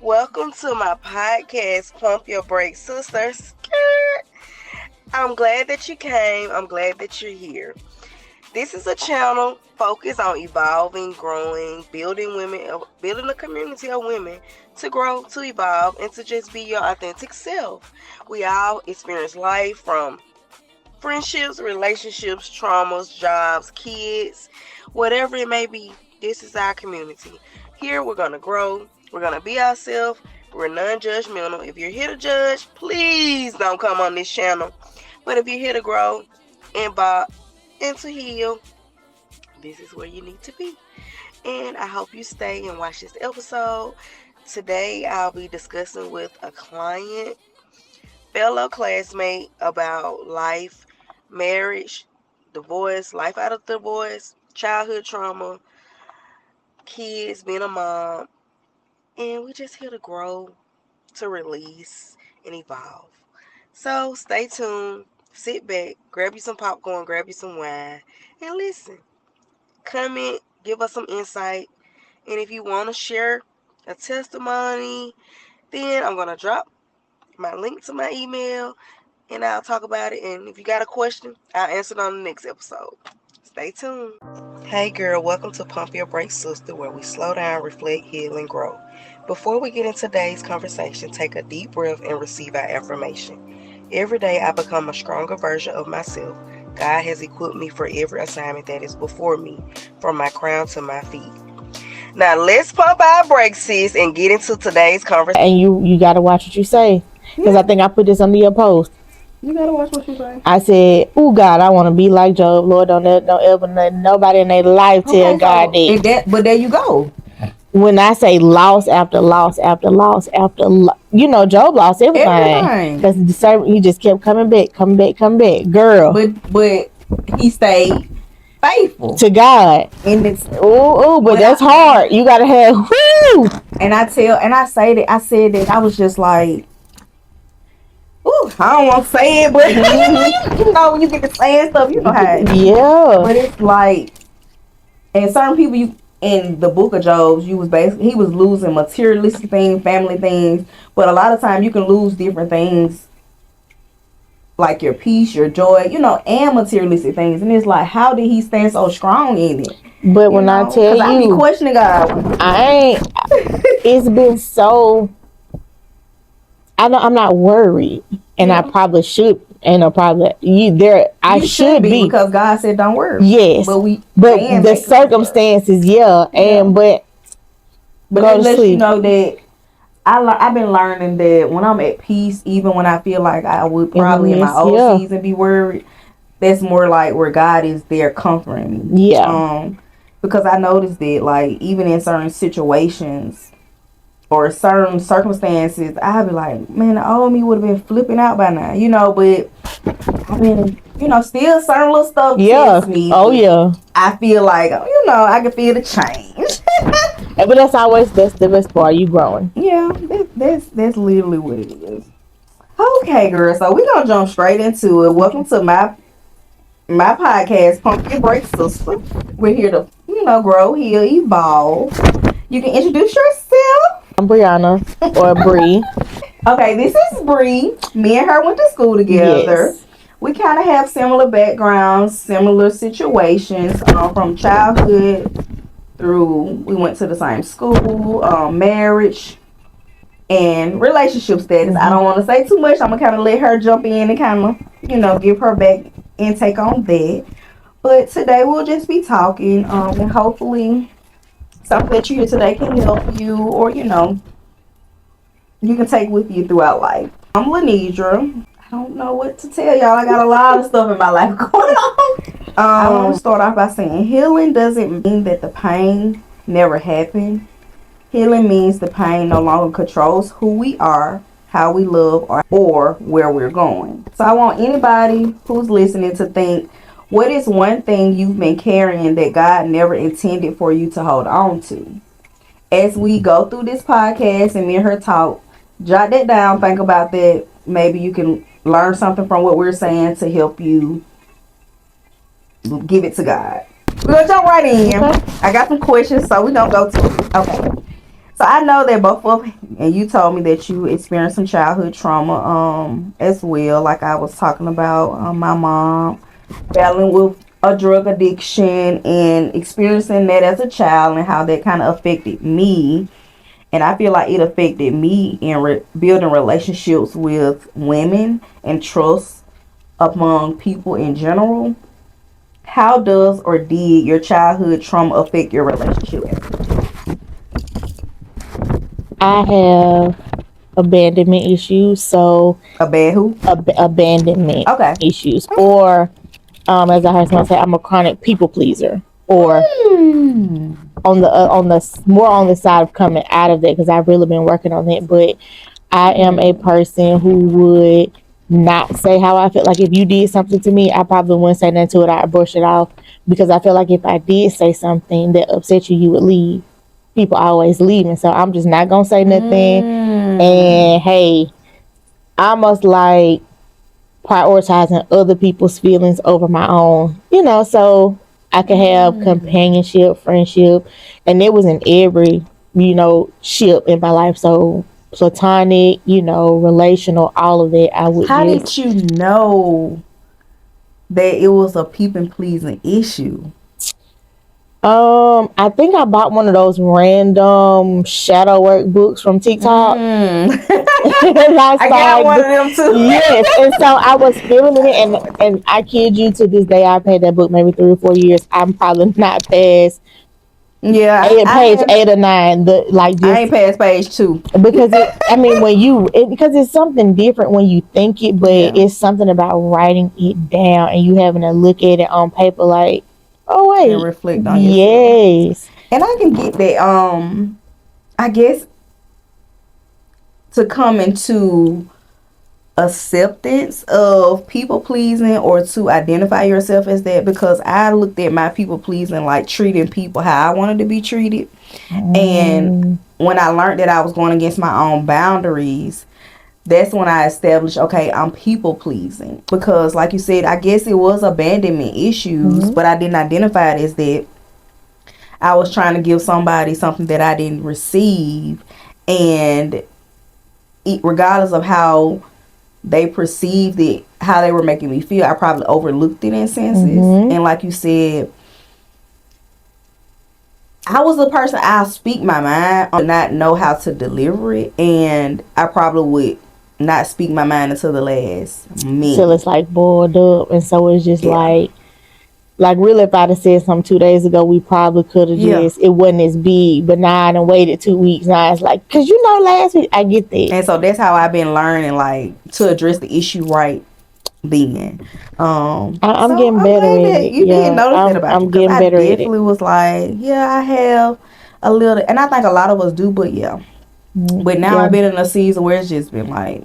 Welcome to my podcast, Pump Ya Brakes Sista. I'm glad that you came. I'm glad that you're here. This is a channel focused on evolving, growing, building a community of women to grow, to evolve, and to just be your authentic self. We all experience life from friendships, relationships, traumas, jobs, kids, whatever it may be. This is our community. Here we're going to grow. We're going to be ourselves. We're non-judgmental. If you're here to judge, please don't come on this channel. But if you're here to grow and to heal, this is where you need to be. And I hope you stay and watch this episode. Today I'll be discussing with a client, fellow classmate, about life, marriage, divorce, life out of divorce, childhood trauma, kids, being a mom, and we're just here to grow, to release, and evolve. So stay tuned, sit back, grab you some popcorn, grab you some wine, and listen. Comment, give us some insight, and if you want to share a testimony, then I'm going to drop my link to my email, and I'll talk about it. And if you got a question, I'll answer it on the next episode. Stay tuned. Hey girl, welcome to Pump Your Brakes Sista, where we slow down, reflect, heal, and grow. Before we get into today's conversation, take a deep breath and receive our affirmation. Every day I become a stronger version of myself. God has equipped me for every assignment that is before me, from my crown to my feet. Now let's pump our brakes, sis, and get into today's conversation. And you got to watch what you say, because I think I put this under your post. You gotta watch what you say. I said, "Oh God, I want to be like Job. Lord, don't ever let nobody in their life tell God that." But there you go. When I say loss after loss after loss after, Job lost everything because he just kept coming back, girl. But he stayed faithful to God, and it's but that's hard. You gotta have whoo. And I said that I was just like, ooh, I don't want to say it, but you know when you get to saying stuff, you know how it is. Yeah. But it's like, and certain people in the book of Job, he was losing materialistic things, family things, but a lot of times you can lose different things like your peace, your joy, and materialistic things. And it's like, how did he stand so strong in it? But when I tell you, I be questioning God. It's been so. I'm not worried, and I probably should. And I should be, because God said don't worry. Yes, but the circumstances, but it lets you know that I've been learning that when I'm at peace, even when I feel like I would probably in my old season be worried, that's more like where God is there comforting me. Yeah. Because I noticed that, like, even in certain situations or certain circumstances, I'd be like, man, the old me would have been flipping out by now, but I mean, still certain little stuff gets me. Oh, yeah. I feel like, I can feel the change. But that's the best part. You growing. Yeah, that's literally what it is. Okay, girl, so we're going to jump straight into it. Welcome to my podcast, Pump Ya Brakes Sista. We're here to, grow, heal, evolve. You can introduce yourself. I'm Brianna, or Bree. Okay, this is Bree. Me and her went to school together. Yes. We kind of have similar backgrounds, similar situations, from childhood through, we went to the same school, marriage, and relationship status. Mm-hmm. I don't want to say too much. I'm going to kind of let her jump in and kind of, give her back intake on that. But today we'll just be talking, and hopefully something that you hear today can help you, or, you can take with you throughout life. I'm Lenidra. I don't know what to tell y'all. I got a lot of stuff in my life going on. I want to start off by saying healing doesn't mean that the pain never happened. Healing means the pain no longer controls who we are, how we love, or where we're going. So I want anybody who's listening to think, what is one thing you've been carrying that God never intended for you to hold on to? As we go through this podcast and me and her talk, jot that down, think about that. Maybe you can learn something from what we're saying to help you give it to God. We're going to jump right in. Okay. I got some questions, so we're going to go to it. Okay. So I know that both of, and you told me that you experienced some childhood trauma as well. Like I was talking about my mom battling with a drug addiction and experiencing that as a child and how that kind of affected me. And I feel like it affected me in building relationships with women and trust among people in general. How does or did your childhood trauma affect your relationship? I have abandonment issues, so A bad who? Abandonment Okay. issues, or as I heard someone say, I'm a chronic people pleaser, or on the more on the side of coming out of that, because I've really been working on it. But I am a person who would not say how I feel. Like if you did something to me, I probably wouldn't say nothing to it. I'd brush it off, because I feel like if I did say something that upset you, you would leave. People always leave, and so I'm just not gonna say nothing. And hey, I almost like prioritizing other people's feelings over my own, so I could have companionship, friendship, and it was in every, ship in my life. So platonic, relational, all of it. I would. How did you know that it was a people pleasing issue? I think I bought one of those random shadow work books from TikTok. I got one of them too. Yes, and so I was feeling it, and I kid you, to this day, I paid that book maybe 3 or 4 years. I'm probably not past page 8 or 9. I ain't past page 2 because because it's something different when you think it, but it's something about writing it down and you having to look at it on paper, like, oh wait, and reflect on yourself. Yes, and I can get that. I guess to come into acceptance of people pleasing, or to identify yourself as that, because I looked at my people pleasing like treating people how I wanted to be treated. And when I learned that I was going against my own boundaries, that's when I established, okay, I'm people pleasing. Because like you said, I guess it was abandonment issues, but I didn't identify it as that. I was trying to give somebody something that I didn't receive, and regardless of how they perceived it, how they were making me feel, I probably overlooked it in senses. And like you said, I was the person, I'll speak my mind, but not know how to deliver it, and I probably would not speak my mind until the last minute. So it's like boiled up, and so it's just like really, if I'd have said something 2 days ago, we probably could have just, it wasn't as big, but now I done waited 2 weeks, now it's like, because last week, I get that. And so that's how I've been learning, like, to address the issue right then. I'm getting better at it. You didn't notice that about you. I'm getting better at it. I definitely was like, I have a little, and I think a lot of us do, but But now I've been in a season where it's just been like,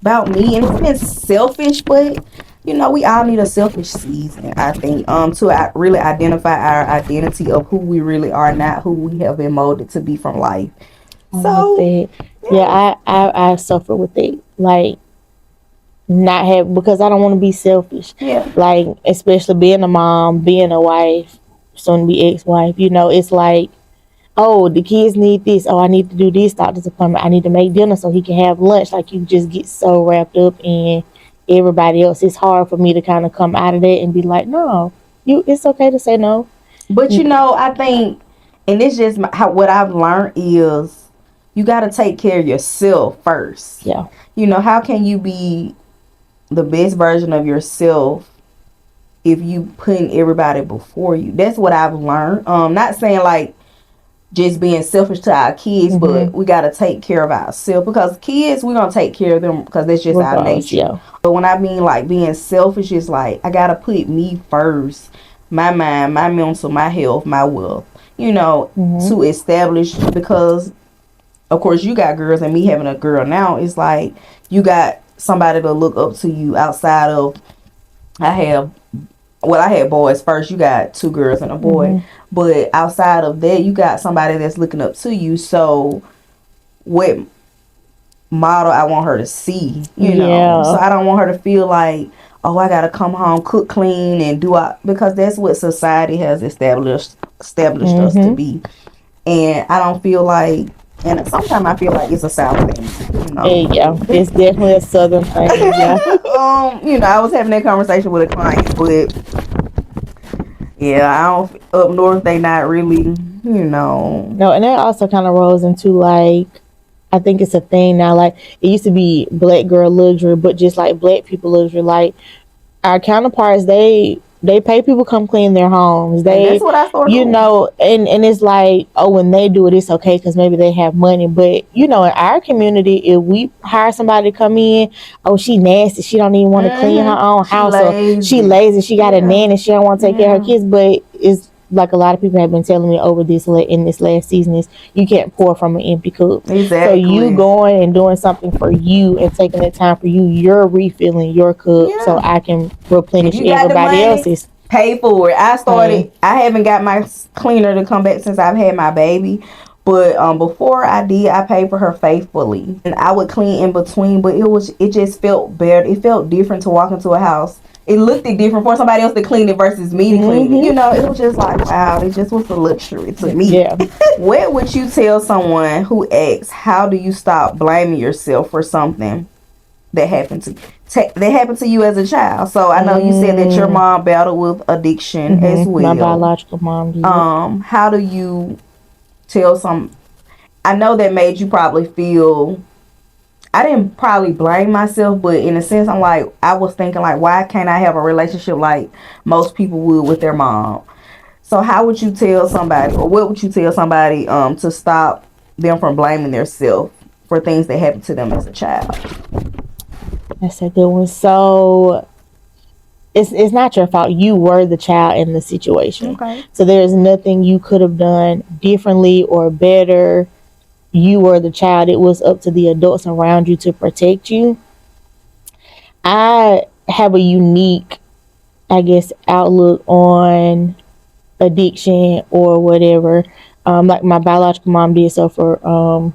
about me, and it's been selfish, but we all need a selfish season, I think, to really identify our identity of who we really are, not who we have been molded to be from life. So I suffer with it, like, not have, because I don't want to be selfish. Like, especially being a mom, being a wife, soon to be ex-wife. It's like, oh, the kids need this. Oh, I need to do this doctor's appointment. I need to make dinner so he can have lunch. Like, you just get so wrapped up in everybody else. It's hard for me to kind of come out of that and be like, no, it's okay to say no. But I think, and it's just what I've learned is, you got to take care of yourself first. How can you be the best version of yourself if you putting everybody before you? That's what I've learned. Not saying like just being selfish to our kids, but we got to take care of ourselves, because kids, we're going to take care of them because that's just our nature. But when I mean like being selfish, is like, I got to put me first, my mind, my mental, my health, my wealth, to establish, because of course you got girls, and me having a girl now, it's like you got somebody to look up to you outside of, I had boys first. You got 2 girls and a boy. But outside of that, you got somebody that's looking up to you. So what model I want her to see, So I don't want her to feel like, oh, I got to come home, cook, clean, and because that's what society has established us to be. And I don't feel like And sometimes I feel like it's a South thing, you know. Yeah, it's definitely a Southern thing. Yeah. I was having that conversation with a client, but yeah, I don't. Up north, they not really, No, and that also kind of rolls into like, I think it's a thing now. Like it used to be black girl luxury, but just like black people luxury. Like our counterparts, they pay people come clean their homes. And They, that's what I started doing. and it's like, oh, when they do it, it's okay because maybe they have money. But in our community, if we hire somebody to come in, oh, she nasty, she don't even want to clean her own house, or she lazy, she got a nanny, she don't want to take care of her kids. But it's like a lot of people have been telling me over in this last season is you can't pour from an empty cup. Exactly. So you going and doing something for you and taking the time for you, you're refilling your cup so I can replenish everybody else's. Pay for it. I haven't got my cleaner to come back since I've had my baby. But before I did, I paid for her faithfully. And I would clean in between, but it just felt better. It felt different to walk into a house. It looked different for somebody else to clean it versus me to clean it. It was just like, wow, it just was a luxury to me. Yeah. What would you tell someone who asks, how do you stop blaming yourself for something that happened to you as a child? So I know you said that your mom battled with addiction as well. My biological mom did. How do you tell I know that made you probably feel, I didn't probably blame myself, but in a sense I was thinking like, why can't I have a relationship like most people would with their mom? So how would you tell somebody, or what would you tell somebody to stop them from blaming themselves for things that happened to them as a child? That's a good one. So it's not your fault. You were the child in the situation. Okay. So there's nothing you could have done differently or better. You were the child. It was up to the adults around you to protect you. I have a unique, I guess, outlook on addiction or whatever. Like my biological mom did suffer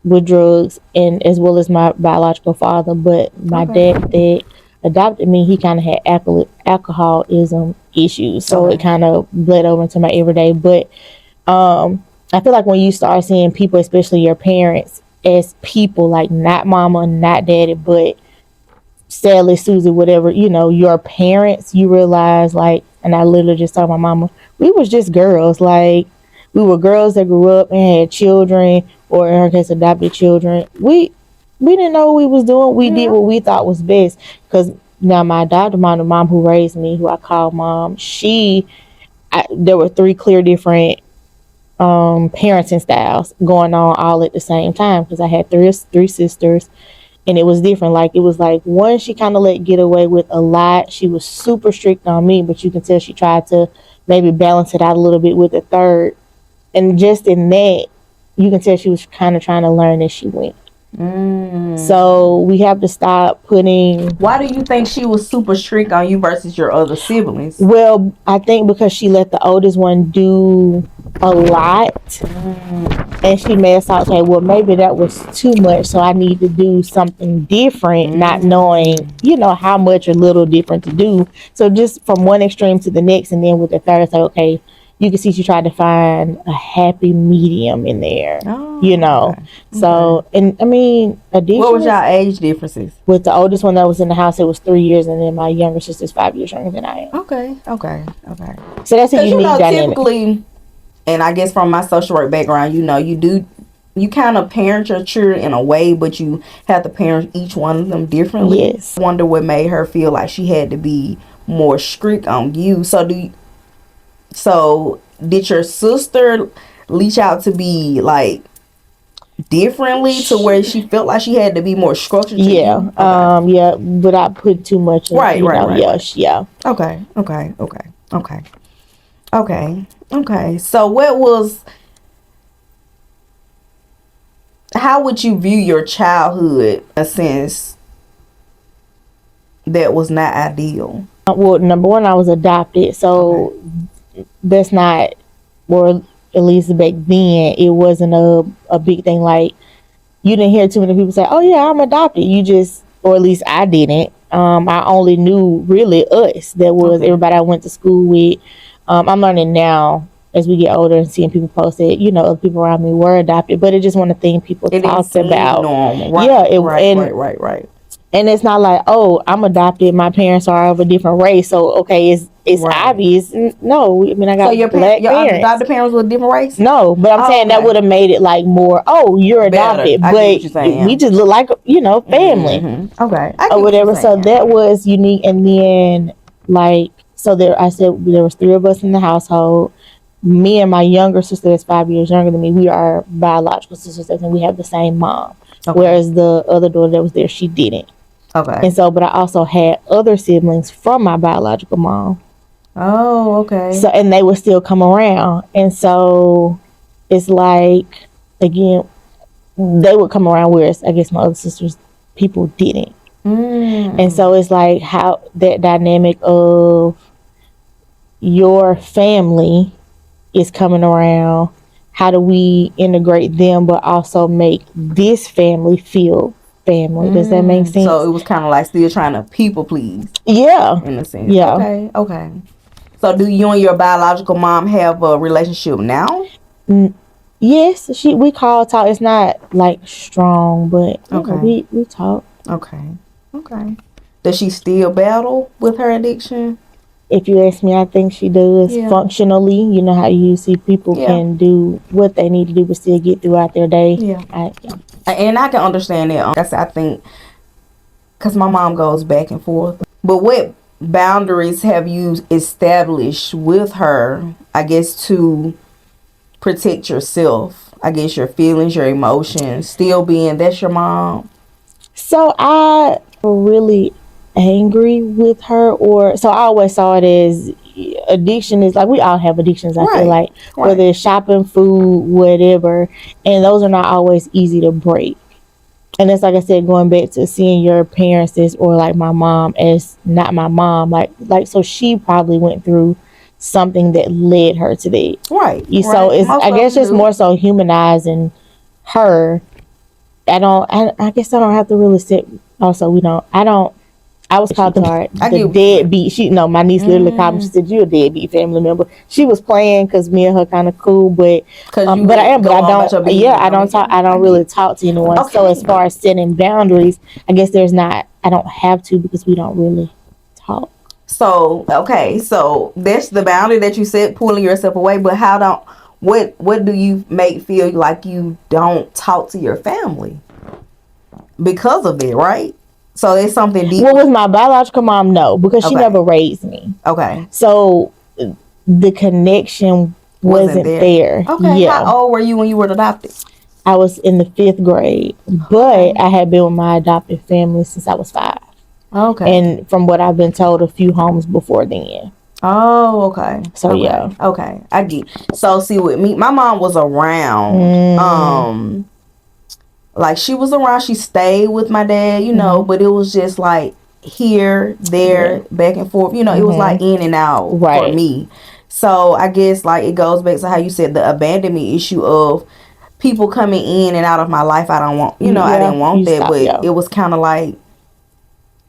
with drugs, and as well as my biological father. But my dad that adopted me, he kind of had alcoholism issues, so it kind of bled over into my everyday. But I feel like when you start seeing people, especially your parents, as people, like not mama, not daddy, but Sally, Susie, whatever, your parents, you realize like, and I literally just told my mama, we was just girls. Like we were girls that grew up and had children, or in her case, adopted children. We didn't know what we was doing. We did what we thought was best. Because now my adopted mom, the mom who raised me, who I call mom, there were 3 clear different parenting styles going on all at the same time, because I had three sisters, and it was different. Like it was like one she kind of let get away with a lot. She was super strict on me, but you can tell she tried to maybe balance it out a little bit with the third, and just in that you can tell she was kind of trying to learn as she went. So we have to stop putting. Why do you think she was super strict on you versus your other siblings? Well, I think because she let the oldest one do a lot, and she may have thought, okay, well maybe that was too much, so I need to do something different, not knowing how much or little different to do. So just from one extreme to the next, and then with the third, say, okay, you can see she tried to find a happy medium in there. Okay. So, and I mean, addiction. What was y'all age differences? With the oldest one that was in the house, it was 3 years, and then my younger sister's 5 years younger than I am. Okay. So that's a unique dynamic. Typically, and I guess from my social work background, you kind of parent your children in a way, but you have to parent each one of them differently. Yes. I wonder what made her feel like she had to be more strict on you. So did your sister reach out to be like differently to where she felt like she had to be more structured? Yeah. Okay. Without putting too much in, right. Yeah. Okay. So how would you view your childhood in a sense that was not ideal? Well, number one, I was adopted, so that's not, or at least back then, it wasn't a big thing. Like, you didn't hear too many people say, oh yeah, I'm adopted. You just, or at least I didn't. I only knew really us. That was everybody I went to school with. I'm learning now as we get older and seeing people post it, you know, other people around me were adopted, but it just one of the things people talked about. Normal. Right, yeah, right. And it's not like, oh, I'm adopted, my parents are of a different race, so okay, it's obvious. No, I mean, I got your black parents. adopted parents were a different race? No, but I'm saying that would have made it like more, oh, you're adopted. Better. But we just look like, you know, family. Mm-hmm. Okay. Or whatever. So that was unique. And then like, so I said there was 3 of us in the household. Me and my younger sister that's 5 years younger than me, we are biological sisters and we have the same mom. Okay. Whereas the other daughter that was there, she didn't. Okay. And so, but I also had other siblings from my biological mom. Oh, okay. So, and they would still come around. And so it's like, again, they would come around, whereas I guess my other sisters, people didn't. And so it's like how that dynamic of your family is coming around. How do we integrate them, but also make this family feel family? Does that make sense? So it was kind of like still trying to people please. Yeah. In a sense. Yeah. Okay. So do you and your biological mom have a relationship now? Yes. We talk. It's not like strong, but we talk. Okay. Does she still battle with her addiction? If you ask me, I think she does. Functionally. You know how you see people can do what they need to do but still get throughout their day. And I can understand that. I think because my mom goes back and forth. But what boundaries have you established with her, I guess, to protect yourself? I guess your feelings, your emotions, still being that's your mom? So I really angry with her, or so I always saw it as addiction is like we all have addictions. I feel like whether it's shopping, food, whatever, and those are not always easy to break. And that's like I said, going back to seeing your parents as, or like my mom as not my mom, like so she probably went through something that led her to that. So it's I guess just more so humanizing her. I guess I don't have to really sit. Also, I was called the deadbeat. My niece literally called me. She said, "You a deadbeat family member." She was playing because me and her kind of cool, but I don't talk. I don't really talk to anyone. Okay. So as far as setting boundaries, I guess there's not. I don't have to because we don't really talk. So so that's the boundary that you set, pulling yourself away. But what do you feel like you don't talk to your family because of it, right? So it's something deep. Well, with my biological mom, no, because she never raised me. Okay. So the connection wasn't there. Okay. Yeah. How old were you when you were adopted? I was in the 5th grade, but I had been with my adopted family since I was 5. Okay. And from what I've been told, a few homes before then. Oh, okay. So yeah. Okay, I get. So see, with me, my mom was around. Like she was around. She stayed with my dad, you know, but it was just like here, there, back and forth. You know, it was like in and out for me. So I guess like it goes back to how you said the abandonment issue of people coming in and out of my life. I don't want, I didn't want that, but it was kind of like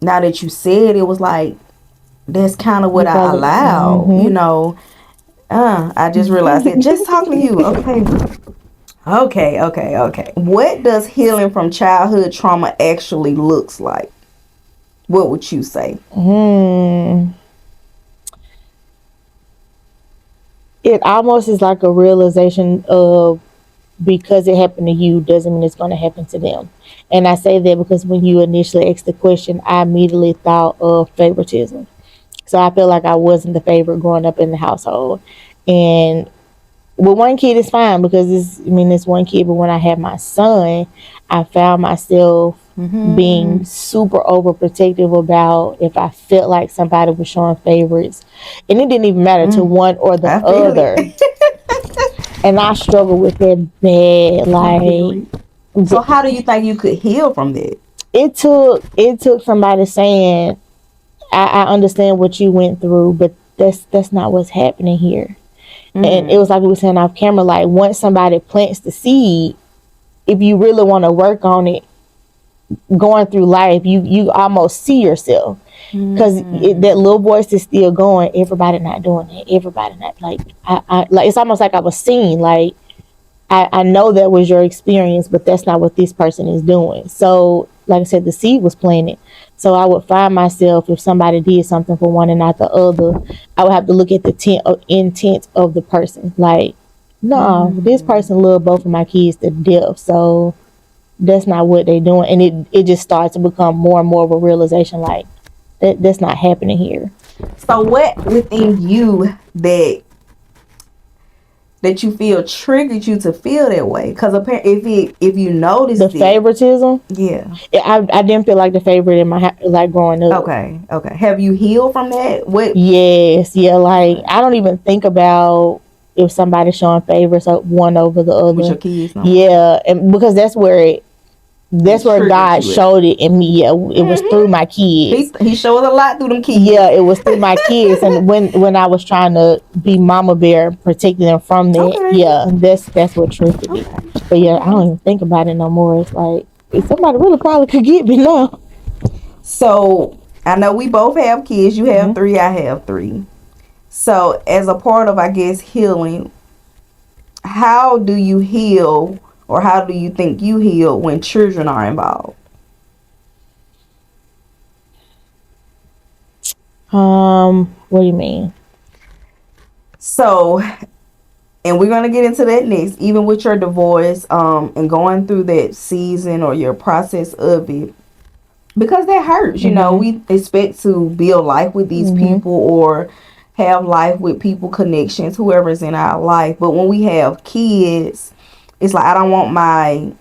now that you said, it was like that's kind of what I allow, you know. I just realized it. Just talking to you, okay. What does healing from childhood trauma actually looks like? What would you say? It almost is like a realization of because it happened to you doesn't mean it's going to happen to them. And I say that because when you initially asked the question, I immediately thought of favoritism. So I feel like I wasn't the favorite growing up in the household. And with one kid, it's fine because it's one kid. But when I had my son, I found myself being super overprotective about if I felt like somebody was showing favorites. And it didn't even matter to one or the other. And I struggled with that bad. So how do you think you could heal from that? It took somebody saying, I understand what you went through, but that's not what's happening here. And it was like we were saying off camera, like once somebody plants the seed, if you really want to work on it, going through life, you almost see yourself. because that little voice is still going. Everybody not doing it. Everybody not like I like. It's almost like I was seen. Like I know that was your experience, but that's not what this person is doing. So, like I said, the seed was planted. So I would find myself, if somebody did something for one and not the other, I would have to look at the intent of the person. Like, no, this person loved both of my kids to death. So that's not what they're doing. And it just starts to become more and more of a realization, like, that's not happening here. So what within you that you feel triggered you to feel that way? Because apparently, if you notice the favoritism, I didn't feel like the favorite in my like growing up. Okay. Have you healed from that? What? Yes, yeah. Like I don't even think about if somebody's showing favors one over the other. With your kids, no? Yeah, and because that's where God showed it in me. Yeah, it was through my kids. He showed a lot through them kids. Yeah, it was through my kids, and when I was trying to be mama bear, protecting them from that. Yeah, that's what triggered me. But yeah, I don't even think about it no more. It's like if somebody really probably could get me now. So I know we both have kids. You have 3. I have 3. So as a part of, I guess, healing, how do you heal? Or how do you think you heal when children are involved? What do you mean? So, and we're gonna get into that next. Even with your divorce, and going through that season or your process of it, because that hurts. You know, we expect to build life with these people or have life with people, connections, whoever's in our life. But when we have kids, it's like I don't want my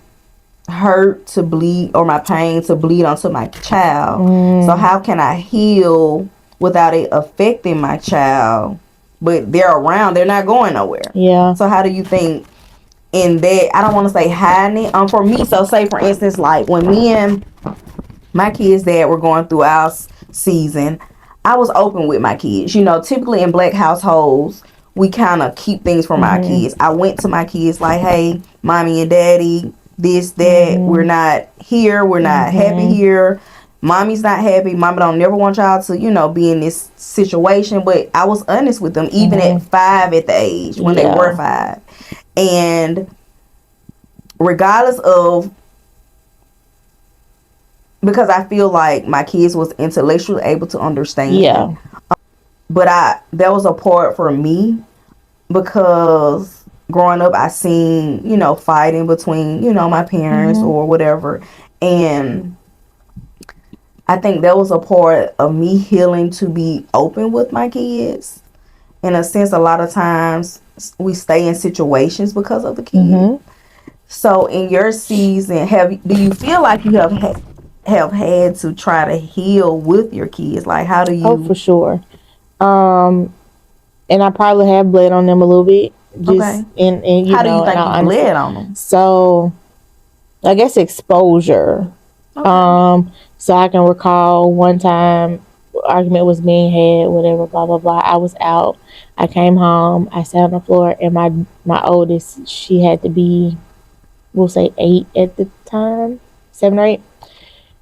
hurt to bleed or my pain to bleed onto my child. So how can I heal without it affecting my child? But they're around, they're not going nowhere. Yeah. So how do you think in that? I don't want to say hiding it. For me, so say for instance, like when me and my kids' dad were going through our season, I was open with my kids. You know, typically in Black households, we kind of keep things from our kids. I went to my kids like, hey, mommy and daddy, this, that, we're not here. We're not happy here. Mommy's not happy. Mama don't never want y'all to, you know, be in this situation. But I was honest with them, even at 5 at the age, when they were 5. And regardless of, because I feel like my kids was intellectually able to understand. Yeah. But that was a part for me, because growing up I seen, you know, fighting between, you know, my parents or whatever. And I think that was a part of me healing, to be open with my kids. In a sense, a lot of times we stay in situations because of the kids. So in your season, do you feel like you have had to try to heal with your kids? Like, how do you? Oh, for sure. And I probably have bled on them a little bit. And how do you think you bled on them? So, I guess exposure. So I can recall one time, argument was being had, whatever, blah blah blah. I was out. I came home. I sat on the floor, and my oldest, she had to be, we'll say 8 at the time, 7 or 8,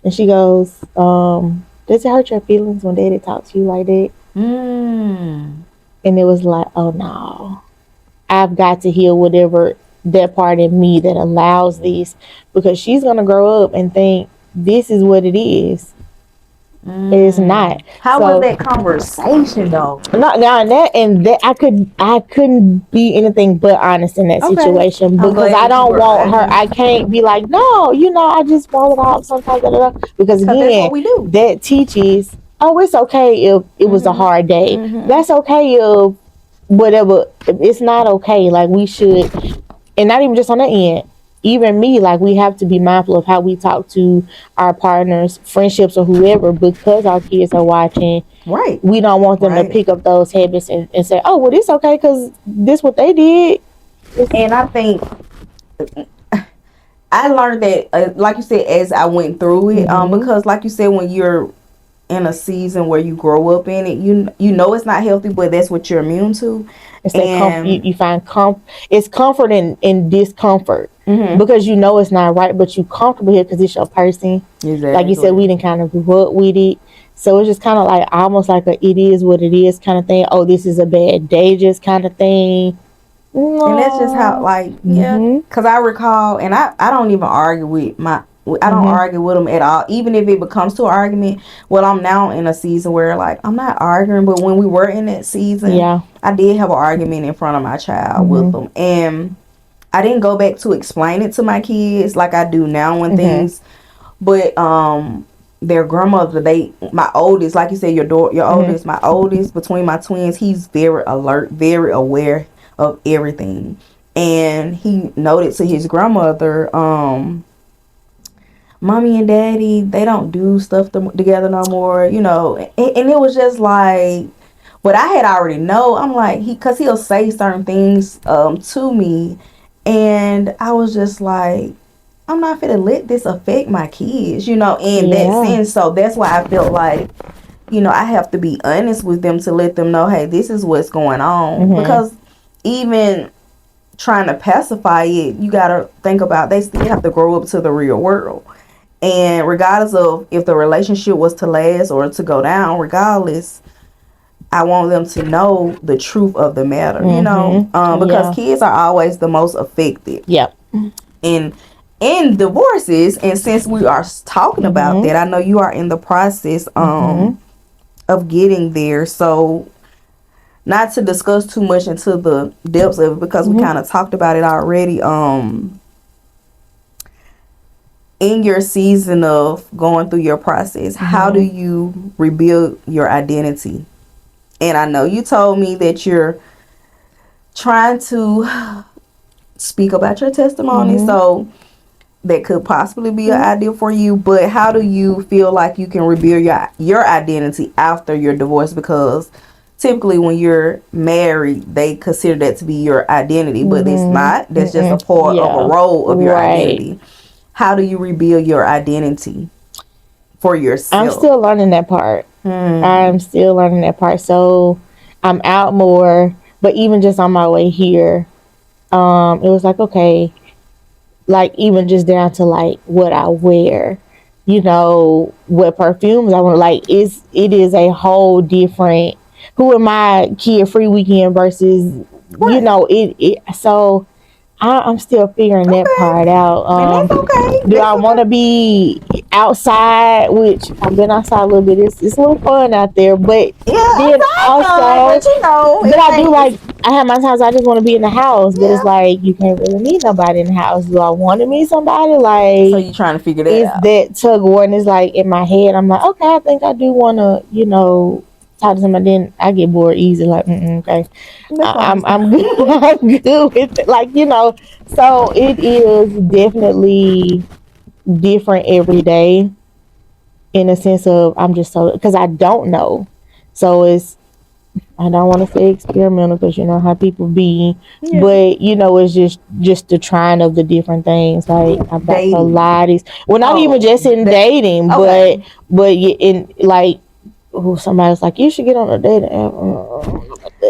and she goes, "Does it hurt your feelings when Daddy talks to you like that?" And it was like, oh no, I've got to heal whatever that part in me that allows this, because she's gonna grow up and think this is what it is. It's not. How was that conversation though? Not now that I couldn't be anything but honest in that situation, because I don't want her. I can't be like, no, you know, I just roll it out sometimes. Because again, that's what we do. That teaches. Oh, it's okay if it was a hard day. That's okay if whatever. It's not okay. Like we should, and not even just on that end. Even me, like we have to be mindful of how we talk to our partners, friendships, or whoever, because our kids are watching. Right. We don't want them to pick up those habits and say, "Oh, well, it's okay because this what they did." And I think I learned that, like you said, as I went through it, because, like you said, when you're in a season where you grow up in it, you know it's not healthy, but that's what you're immune to. It's you find it's comfort in discomfort, because you know it's not right, but you comfortable here because it's your person. Exactly. Like you said, we didn't kind of grew up with it, So it's just kind of like almost like a it is what it is kind of thing. Oh, this is a bad day, just kind of thing. No. And that's just how, like, yeah. Because I recall, and I don't even argue with I don't argue with them at all. Even if it becomes to an argument. Well, I'm now in a season where, like, I'm not arguing. But when we were in that season, I did have an argument in front of my child with them. And I didn't go back to explain it to my kids like I do now when things. But their grandmother, my oldest, like you said, your oldest, my oldest, between my twins, he's very alert, very aware of everything. And he noted to his grandmother, mommy and daddy, they don't do stuff together no more, you know. And it was just like, but I had already know. I'm like, because he'll say certain things to me, and I was just like, I'm not finna let this affect my kids, you know, in that sense. So that's why I felt like, you know, I have to be honest with them to let them know, hey, this is what's going on. Because even trying to pacify it, you gotta think about they still have to grow up to the real world. And regardless of if the relationship was to last or to go down, regardless, I want them to know the truth of the matter, you know, because kids are always the most affected. In divorces. And since we are talking about that, I know you are in the process of getting there. So not to discuss too much into the depths of it, because we kind of talked about it already. In your season of going through your process, how do you rebuild your identity? And I know you told me that you're trying to speak about your testimony, so that could possibly be an idea for you. But how do you feel like you can rebuild your identity after your divorce? Because typically when you're married, they consider that to be your identity, but it's not. That's just a part of a role of your identity. How do you rebuild your identity for yourself? I'm still learning that part. I'm still learning that part. So I'm out more, but even just on my way here, it was like, okay, like even just down to like what I wear, you know, what perfumes I want. Like it is a whole different. Who am I? Kid free weekend versus, you know, it. So I'm still figuring that part out. Do I want to be outside? Which I've been outside a little bit. It's a little fun out there, but then also, but you know, but I do like. I have my times I just want to be in the house, but it's like you can't really meet nobody in the house. Do I want to meet somebody? Like, so you trying to figure that out? It's that tug of war, and it's like in my head, I'm like, okay, I think I do want to, you know, talk to somebody. Then I get bored easy. Like, okay, I'm good. I'm good with it. Like, you know, so it is definitely different every day. In a sense of I'm just so because I don't know, so it's. I don't want to say experimental because you know how people be, but you know it's just the trying of the different things. Like I've got a lot of these. Well, not even just in dating, but in like somebody's like you should get on a dating app.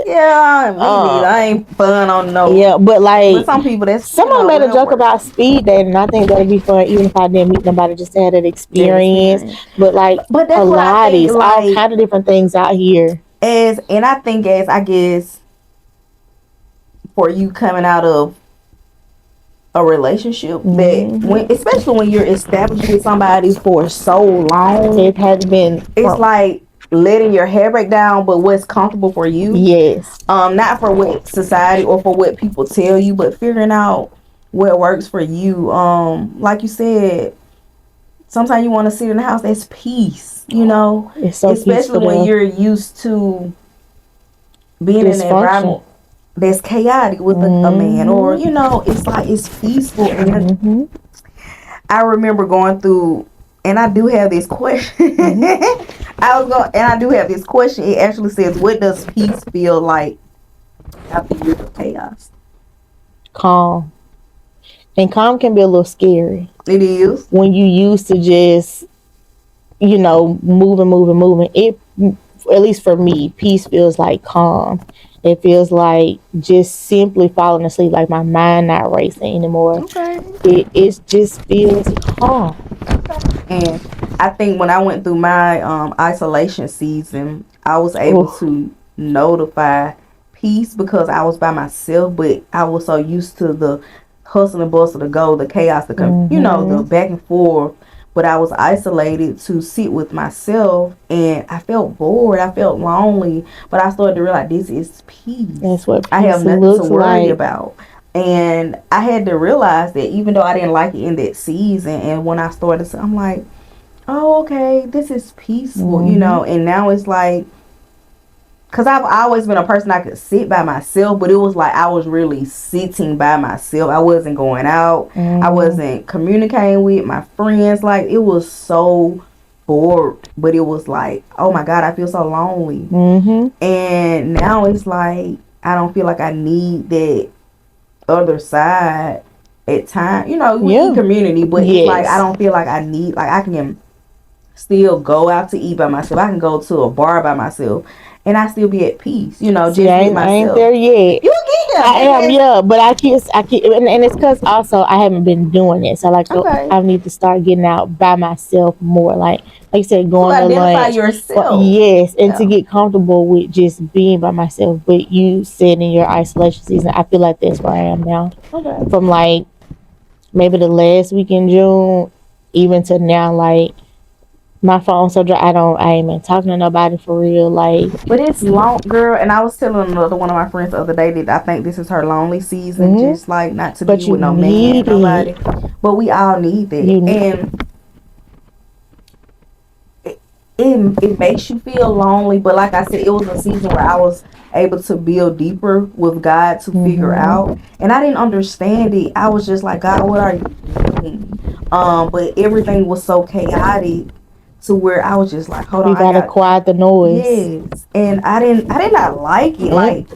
I ain't fun on no. Yeah, but like with some people, that's someone made a joke about speed dating. I think that'd be fun, even if I didn't meet nobody, just to have that experience. But like Pilates, all kind of different things out here. And I think I guess for you coming out of a relationship that especially when you're established with somebody for so long, it has been. It's like letting your hair break down, but what's comfortable for you. Yes. Not for what society or for what people tell you, but figuring out what works for you. Like you said, sometimes you want to sit in the house. That's peace. You know, it's so especially when you're used to being in an environment that's chaotic with a man, or you know, it's like it's peaceful. And I remember going through, and I do have this question. I do have this question. It actually says, "What does peace feel like after years of chaos?" Calm, and calm can be a little scary. It is when you used to just. You know, moving. It, at least for me, peace feels like calm. It feels like just simply falling asleep, like my mind not racing anymore. Okay. It just feels calm. And I think when I went through my isolation season, I was able to notify peace because I was by myself, but I was so used to the hustle and bustle, the go, the chaos, the the back and forth. But I was isolated to sit with myself, and I felt bored. I felt lonely. But I started to realize this is peace. That's what peace I have nothing to worry like. about. And I had to realize that even though I didn't like it in that season, and when I started to, I'm like, oh, okay, this is peaceful, and now it's like, because I've always been a person I could sit by myself, but it was like I was really sitting by myself. I wasn't going out. I wasn't communicating with my friends. Like, it was so bored, but it was like, oh my God, I feel so lonely. And now it's like, I don't feel like I need that other side at time. We need community, but it's like, I don't feel like I need, like, I can still go out to eat by myself. I can go to a bar by myself, and I still be at peace, just with myself. I ain't there yet. You get there. I am, but I keep, and it's because also I haven't been doing it. So like, I need to start getting out by myself more. Like you said, going to lunch. Yourself. Yes, and to get comfortable with just being by myself. But you said in your isolation season, I feel like that's where I am now. Okay. From like maybe the last week in June, even to now, like. My phone so dry. I ain't been talking to nobody for real. Like, but it's long, girl. And I was telling another one of my friends the other day that I think this is her lonely season. Just like not to be with no man, nobody. But we all need that, and it makes you feel lonely. But like I said, it was a season where I was able to build deeper with God to figure out, and I didn't understand it. I was just like, God, what are you doing? But everything was so chaotic. To where I was just like, hold on, you gotta quiet the noise. Yes, and I did not like it. Like,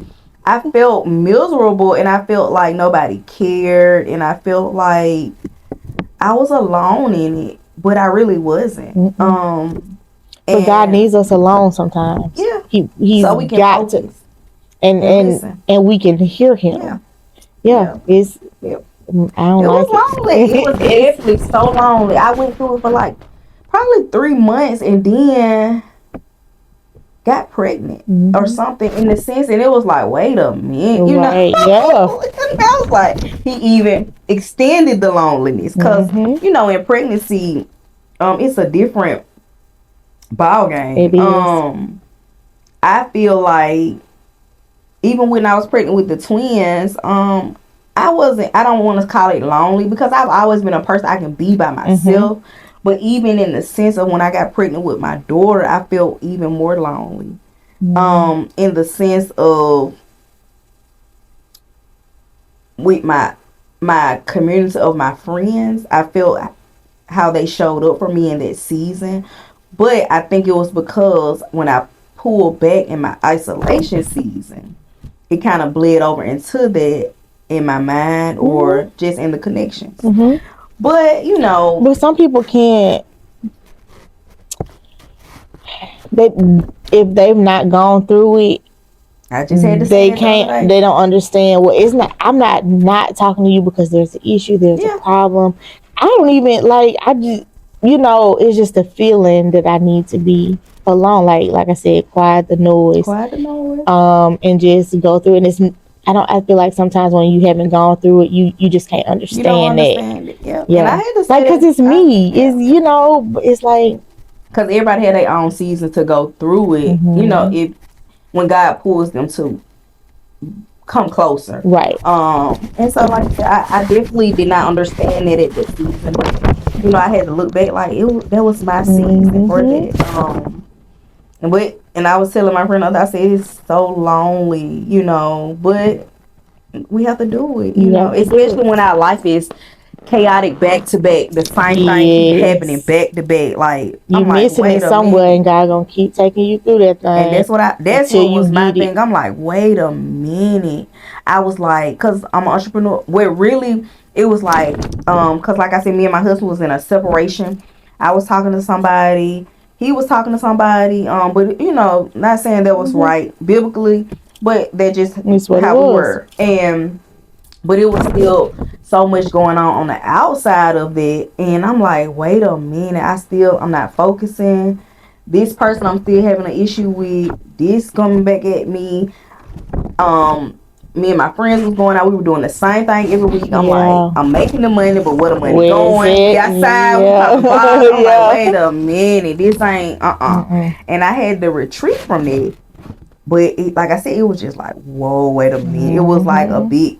I felt miserable, and I felt like nobody cared, and I felt like I was alone in it, but I really wasn't. But God needs us alone sometimes. Yeah, He's so we can got focus and we can hear Him. Yeah. It's. I don't it like was lonely. It was definitely so lonely. I went through it for like probably 3 months, and then got pregnant or something in the sense, and it was like, wait a minute, Yeah. I was like, he even extended the loneliness because in pregnancy, it's a different ball game. It is. I feel like even when I was pregnant with the twins, I don't want to call it lonely because I've always been a person I can be by myself. But even in the sense of when I got pregnant with my daughter, I felt even more lonely. In the sense of with my community of my friends, I felt how they showed up for me in that season. But I think it was because when I pulled back in my isolation season, it kind of bled over into that in my mind or just in the connections. But but some people can't. If they've not gone through it, I just had to say they can't. They don't understand. Well, it's not. I'm not talking to you because there's an issue. There's a problem. I don't even like. I just it's just a feeling that I need to be alone. Like I said, quiet the noise. And just go through it. And it's. I feel like sometimes when you haven't gone through it, you just can't understand, it. Yeah. And I had to say like, because it's me. It's it's like, because everybody had their own season to go through it. If when God pulls them to come closer, right? And so like I definitely did not understand that at that season, but I had to look back like that was my season for that. And I was telling my friend, I said, it's so lonely, but we have to do it, especially when our life is chaotic back to back. The same thing keep happening back to back. Like, you're missing it somewhere, and God gonna keep taking you through that thing. And that's what was my thing. I'm like, wait a minute. I was like, cause I'm an entrepreneur. Where really it was like, cause like I said, me and my husband was in a separation. I was talking to somebody. He was talking to somebody, but not saying that was right biblically, but that just how we were. but it was still so much going on the outside of it. And I'm like, wait a minute, I'm not focusing. This person I'm still having an issue with. This coming back at me. Me and my friends was going out. We were doing the same thing every week. I'm like, I'm making the money, but where the money going? We outside, we popping bottles. I'm like, wait a minute, this ain't And I had to retreat from that. But like I said, it was just like, whoa, wait a minute. It was like a big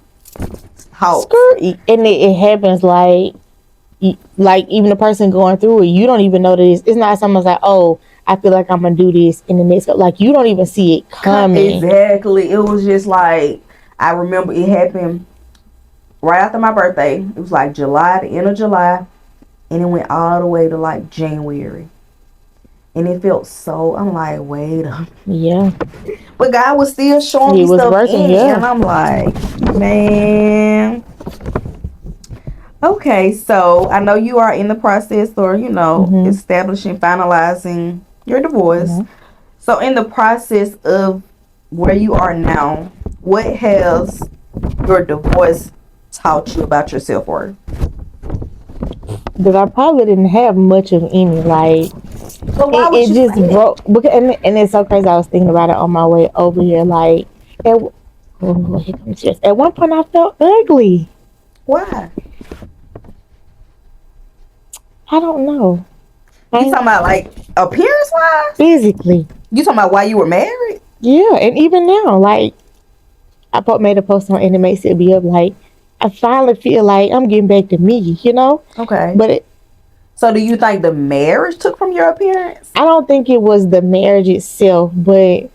house. And it happens like even the person going through it, you don't even know that it's not someone's like, oh, I feel like I'm gonna do this in the next, like you don't even see it coming. Exactly. It was just like, I remember it happened right after my birthday. It was like July, the end of July, and it went all the way to like January. And it felt so, I'm like, wait a minute. But God was still showing me stuff working, and I'm like, man. Okay, so I know you are in the process, or establishing, finalizing your divorce. So in the process of where you are now, what has your divorce taught you about your self-worth? That I probably didn't have much of any, like, it just broke. And it's so crazy. I was thinking about it on my way over here. Like, at one point I felt ugly. Why? I don't know. You talking about like appearance wise? Physically. You talking about why you were married? Yeah, and even now, like, I made a post on Intimate CB up, like, I finally feel like I'm getting back to me, Okay. But so do you think the marriage took from your appearance? I don't think it was the marriage itself, but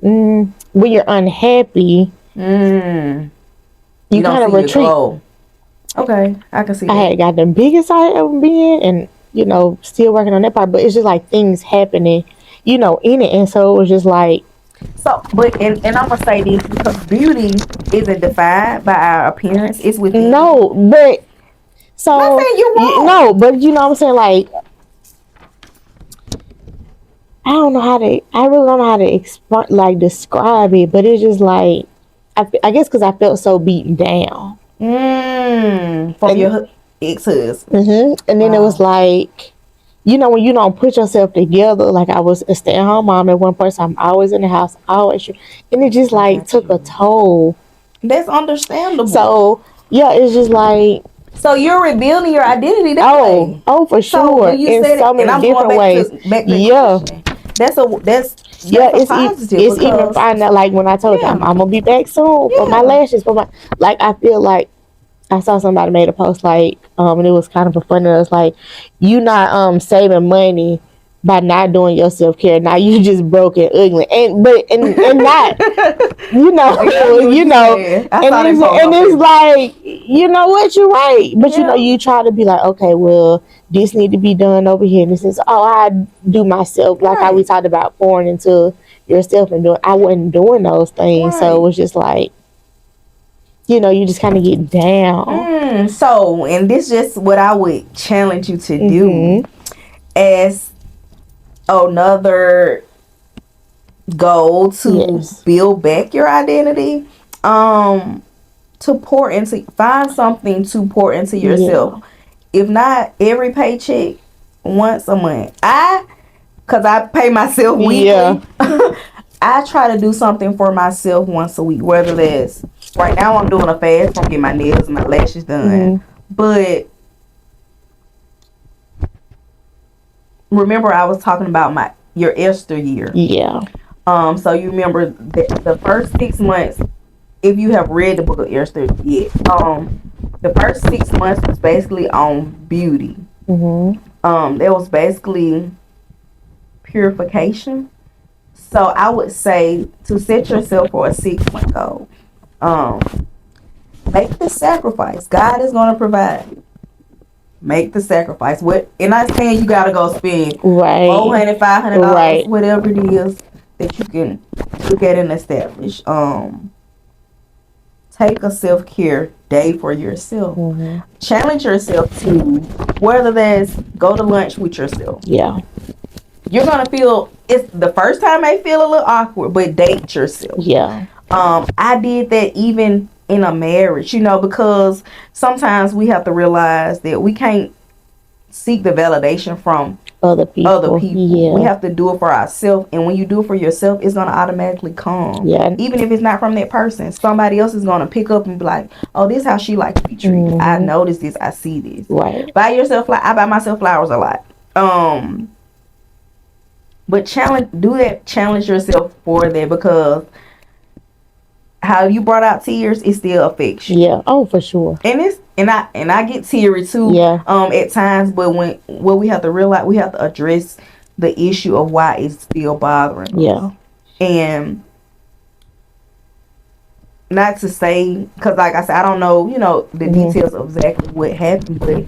when you're unhappy, you kind of retreat. Okay, I can see that. I had got the biggest I had ever been, and still working on that part, but it's just like things happening, in it, and so it was just like. So, but and I'm gonna say this because beauty isn't defined by our appearance; it's within. No, but so not saying you're wrong. No, but what I'm saying, like, I really don't know how to describe it, but it's just like I guess because I felt so beaten down from your ex-husband. And then it was like, when you don't put yourself together, like I was a stay-at-home mom at one point, so I'm always in the house, and it just like took a toll. That's understandable. So yeah, it's just like. So you're rebuilding your identity that way. Oh, for sure. In so many different ways. That's positive. It's even finding out, like when I told you I'm gonna be back soon for my lashes, like I feel like I saw somebody made a post like and it was kind of a funny. It was like, you not saving money by not doing your self-care. Now you just broke and ugly, and not and it's like, what, you're right, but you try to be like, okay, well, this need to be done over here, and this is I do myself, like how we talked about pouring into yourself and doing. I wasn't doing those things, so it was just like, you just kind of get down. So, and this is just what I would challenge you to do as another goal to build back your identity, find something to pour into yourself. If not every paycheck, once a month. Because I pay myself weekly. I try to do something for myself once a week, whether that's right now I'm doing a fast from getting my nails and my lashes done. But remember, I was talking about your Esther year. So you remember the first 6 months, if you have read the book of Esther yet, the first 6 months was basically on beauty. There was basically purification. So I would say to set yourself for a 6-month goal. Make the sacrifice. God is going to provide. Make the sacrifice. And not saying you gotta go spend $400, $500, whatever it is that you can look at and establish. Take a self-care day for yourself. Challenge yourself to, whether that's go to lunch with yourself. You're gonna feel, it's the first time may feel a little awkward, but date yourself. I did that even in a marriage, you know, because sometimes we have to realize that we can't seek the validation from other people. Yeah. We have to do it for ourselves, and when you do it for yourself, it's gonna automatically come. Yeah. Even if it's not from that person, somebody else is gonna pick up and be like, "Oh, this is how she likes to be treated. I notice this. I see this." Right. I buy myself flowers a lot. But challenge yourself for that, because how you brought out tears, it still affects you. Yeah. Oh, for sure. And I get teary too. Yeah. At times, but what we have to realize, we have to address the issue of why it's still bothering us. Yeah. And not to say, because like I said, I don't know, you know, the details of exactly what happened, but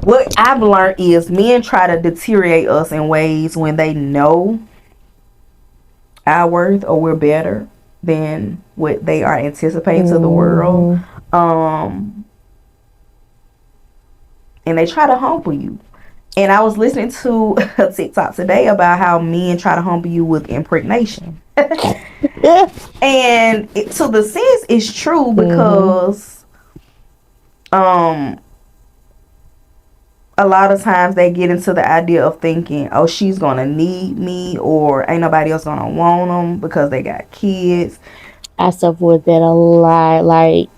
what I've learned is men try to deteriorate us in ways when they know our worth, or we're better than what they are anticipating to the world. And they try to humble you. And I was listening to a TikTok today about how men try to humble you with impregnation. And to the sense, it's true, because a lot of times they get into the idea of thinking, oh, she's gonna need me, or ain't nobody else gonna want them because they got kids. I suffer with that a lot, like,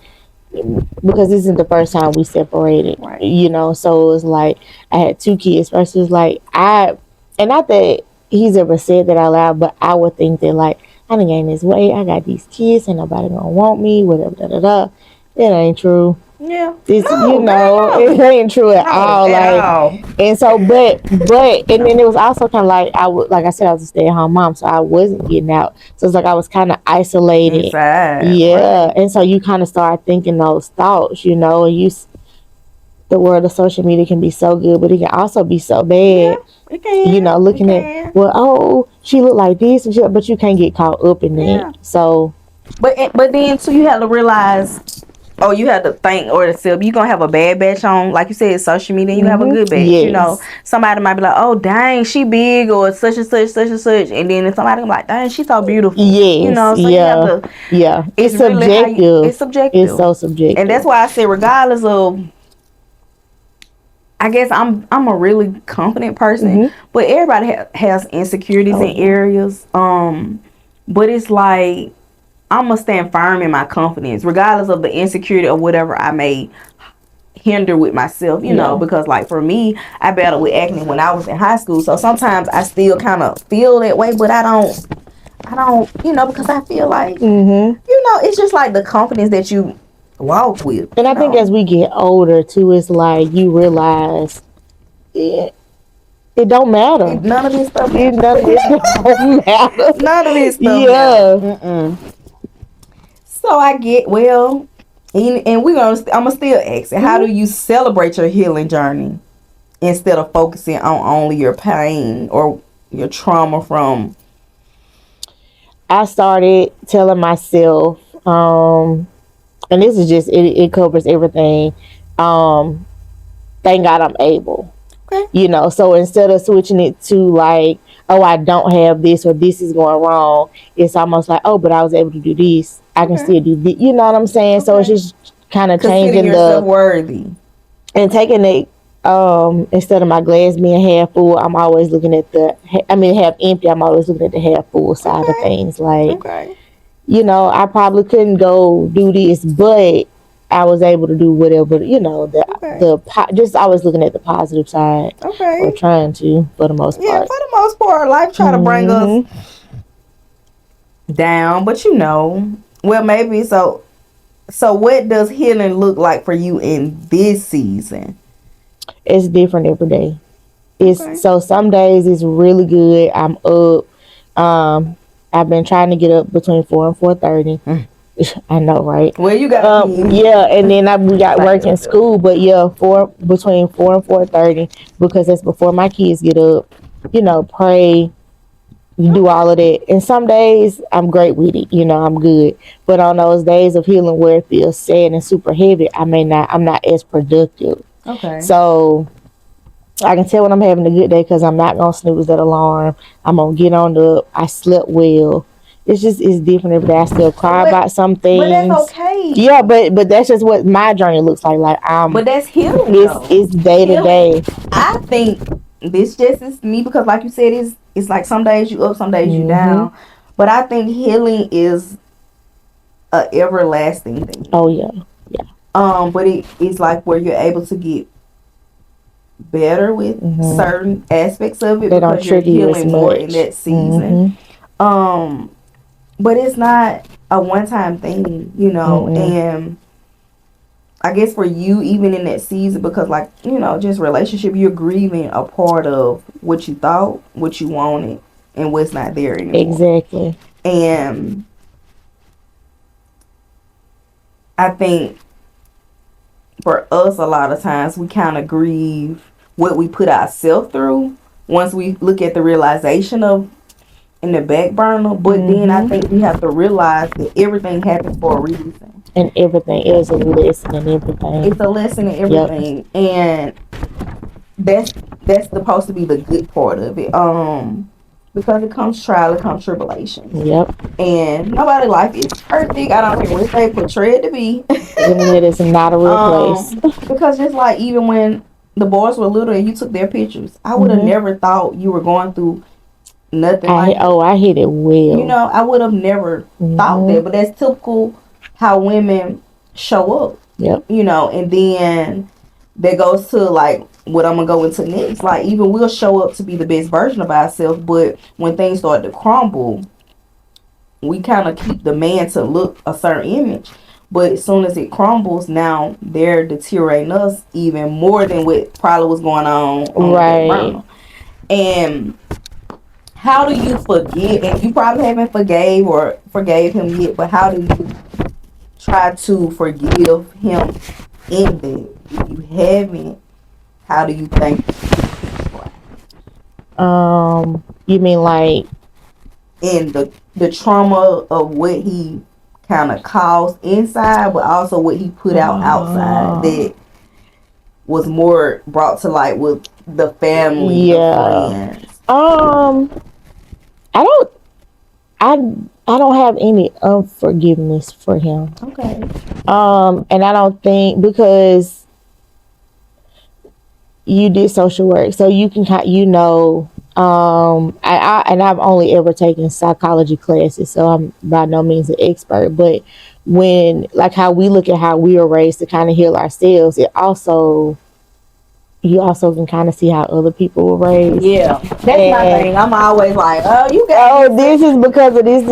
because this isn't the first time we separated, right? You know, so it's like I had 2 kids versus like and not that he's ever said that out loud, but I would think that like I done gained this weight, I got these kids, and nobody gonna want me, whatever, It ain't true. Yeah, it ain't true at all. And so, but, and then it was also kind of like like I said, I was a stay-at-home mom, so I wasn't getting out. So it's like I was kind of isolated. Inside, yeah, right. And so you kind of start thinking those thoughts, you know. And the world of social media can be so good, but it can also be so bad. Yeah, it can. You know, looking at she looked like this, but you can't get caught up in that. Yeah. So, but then too, you have to realize. Oh, you have to think or to self. You gonna have a bad batch on, like you said, social media. You have a good batch. Yes. You know, somebody might be like, "Oh, dang, she big," or such and such, and then somebody gonna be like, "Dang, she so beautiful." Yes. You know, so you have to. Yeah. It's really subjective. It's subjective. It's so subjective. And that's why I say, regardless of, I guess I'm a really confident person, but everybody has insecurities in areas. But it's like, I'm going to stand firm in my confidence, regardless of the insecurity or whatever I may hinder with myself, you know, because like for me, I battled with acne when I was in high school. So sometimes I still kind of feel that way, but I don't, you know, because I feel like, you know, it's just like the confidence that you walk with. And I think as we get older too, it's like you realize it don't matter. None of this stuff don't matter. None of this stuff matter. So I get, and I'm gonna still ask it, how do you celebrate your healing journey instead of focusing on only your pain or your trauma from? I started telling myself, and this is just it covers everything. Thank God I'm able. Okay. You know, so instead of switching it to like, oh, I don't have this or this is going wrong, it's almost like, oh, but I was able to do this. I can still do this. You know what I'm saying? Okay. So it's just kind of changing yourself worthy and taking it. Instead of my glass being half full, I'm always looking at half empty. I'm always looking at the half full side of things. Like, you know, I probably couldn't go do this, but I was able to do whatever, you know, just always looking at the positive side. Okay. Or trying to, for the most part. Yeah, for the most part, life try to bring us down, but you know, well, maybe so what does healing look like for you in this season? It's different every day. So some days it's really good. I'm up. I've been trying to get up between 4 and 4:30. I know, right? Well, you got and then we got work in school, but between 4 and 4:30, because that's before my kids get up. You know, pray, do all of that. And some days I'm great with it. You know, I'm good. But on those days of healing where it feels sad and super heavy, I'm not as productive. Okay. So I can tell when I'm having a good day because I'm not gonna snooze that alarm. I'm gonna get on up. I slept well. it's different every day. I still cry about some things. But that's okay. Yeah, but that's just what my journey looks like. Like but that's healing. It's day to day. I think this just is me because, like you said, it's like some days you up, some days you down. But I think healing is a everlasting thing. Oh yeah. But it's like where you're able to get better with certain aspects of it because you're healing more in that season. But it's not a one-time thing, you know. And I guess for you, even in that season, because like, you know, just relationship, you're grieving a part of what you thought, what you wanted, and what's not there anymore. Exactly. And I think for us, a lot of times we kind of grieve what we put ourselves through once we look at the realization of in the back burner. But then I think we have to realize that everything happens for a reason. And everything is a lesson in everything. It's a lesson in everything. Yep. And that's supposed to be the good part of it. Because it comes trial, it comes tribulation. Yep. And nobody's life is perfect. I don't care what they portray it to be. It is not a real place. Because just like even when the boys were little and you took their pictures, I would have never thought you were going through nothing I hit it well. You know, I would have never thought that. But that's typical how women show up. Yep. You know, and then that goes to like what I'm gonna go into next. Like even we'll show up to be the best version of ourselves, but when things start to crumble, we kind of keep the man to look a certain image. But as soon as it crumbles, now they're deteriorating us even more than what probably was going on right. And how do you forgive? And you probably haven't forgave him yet, but how do you try to forgive him in that? If you haven't, how do you think? You mean like in the trauma of what he kind of caused inside, but also what he put out outside that was more brought to light with the family, the friends. I don't have any unforgiveness for him. Okay. And I don't think because you did social work, so you can I've only ever taken psychology classes, so I'm by no means an expert. But when like how we look at how we were raised to kind of heal ourselves, you also can kind of see how other people were raised. Yeah, that's my thing. I'm always like, this is because of this,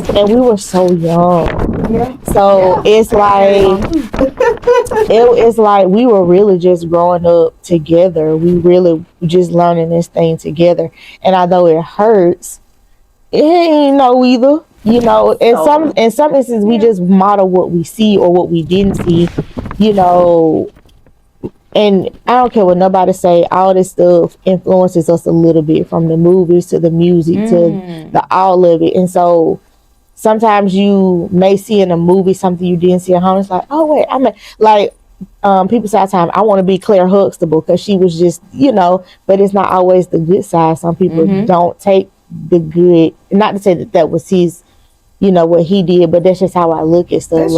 and we were so young. Yeah. So it's like it's like we were really just growing up together. We really just learning this thing together. And although it hurts, it ain't no either. You know, in some instances we just model what we see or what we didn't see. You know. And I don't care what nobody say, all this stuff influences us a little bit, from the movies to the music to the all of it. And so sometimes you may see in a movie something you didn't see at home. It's like, oh wait, people say all the time, I want to be Claire Huxtable because she was just, you know, but it's not always the good side. Some people don't take the good, not to say that was his, you know, what he did, but that's just how I look at stuff.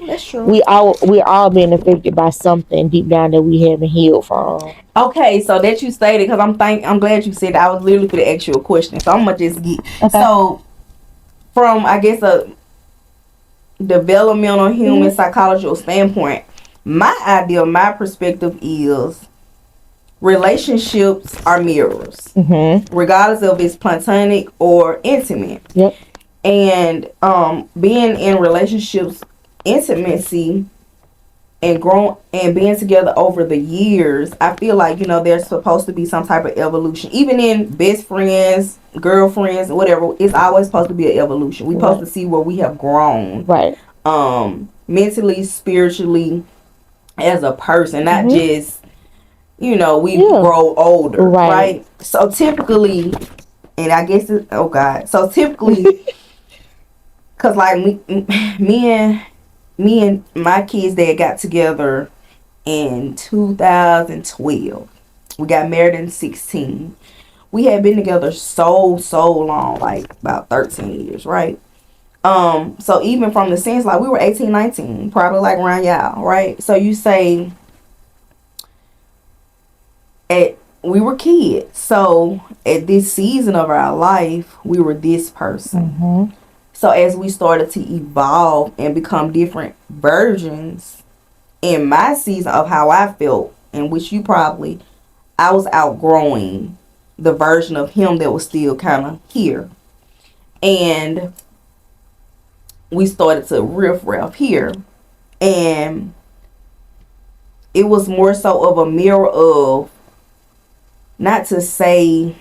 That's true. We're all being affected by something deep down that we haven't healed from. Okay, so that you stated, because I'm glad you said that. I was literally going to ask you a question, so I'm gonna just get so from I guess a developmental human psychological standpoint. My perspective is relationships are mirrors, regardless of it's platonic or intimate. Yep. And being in relationships, intimacy, and being together over the years, I feel like, you know, there's supposed to be some type of evolution. Even in best friends, girlfriends, whatever, it's always supposed to be an evolution. We're supposed to see where we have grown. Right. Mentally, spiritually, as a person, not just, you know, we grow older. Right. So typically, and I guess so typically because like me and my kids, they got together in 2012. We got married in 2016. We had been together so long, like about 13 years, right? So even from the sense, like we were 18, 19, probably like around y'all, right? So you say we were kids. So at this season of our life, we were this person. Mm-hmm. So as we started to evolve and become different versions in my season of how I felt, in which I was outgrowing the version of him that was still kind of here. And we started to riff here. And it was more so of a mirror of, not to say,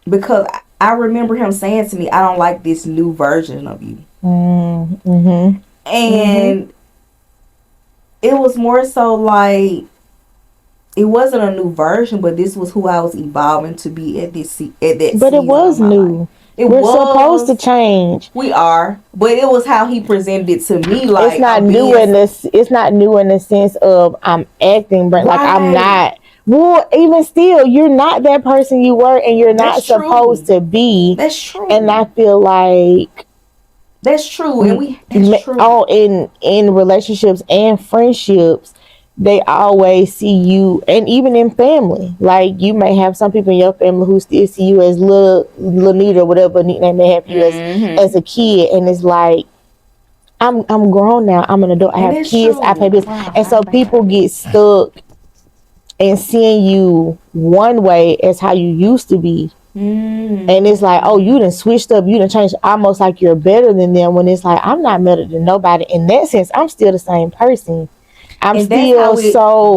because I remember him saying to me, I don't like this new version of you. Mm-hmm. And it was more so like, it wasn't a new version, but this was who I was evolving to be at that. But it was new. We're supposed to change. We are, but it was how he presented it to me. Like, it's not new in this. It's not new in the sense of I'm acting, but like I'm not. Well, even still, you're not that person you were, and you're not supposed to be. That's true. And I feel like that's true. And that's true. Oh, in relationships and friendships, they always see you, and even in family, like you may have some people in your family who still see you as little Nita, whatever nickname they have you as a kid, and it's like I'm grown now, I'm an adult, I have kids, I pay bills, and so people get stuck in seeing you one way as how you used to be. And it's like, oh, you done switched up, you done changed, almost like you're better than them, when it's like, I'm not better than nobody. In that sense, I'm still the same person. I'm and still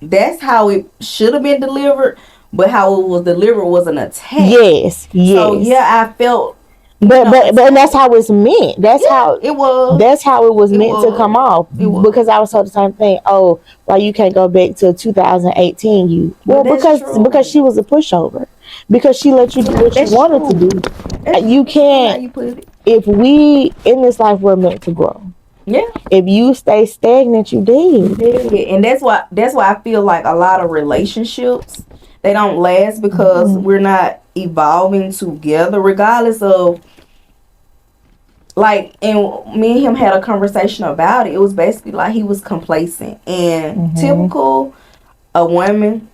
that's how it should have been delivered, but how it was delivered was an attack. Yes. So yeah, I felt, but that's how it's meant. That's how it was. That's how it was meant to come off. Because I was told the same thing. Oh, why you can't go back to 2018? You because she was a pushover. Because she let you do what you wanted to do. You can't. If we in this life, we're meant to grow. Yeah. If you stay stagnant, you did. And that's why I feel like a lot of relationships, they don't last because we're not evolving together, regardless of, like, and me and him had a conversation about it. It was basically like he was complacent, and typical a woman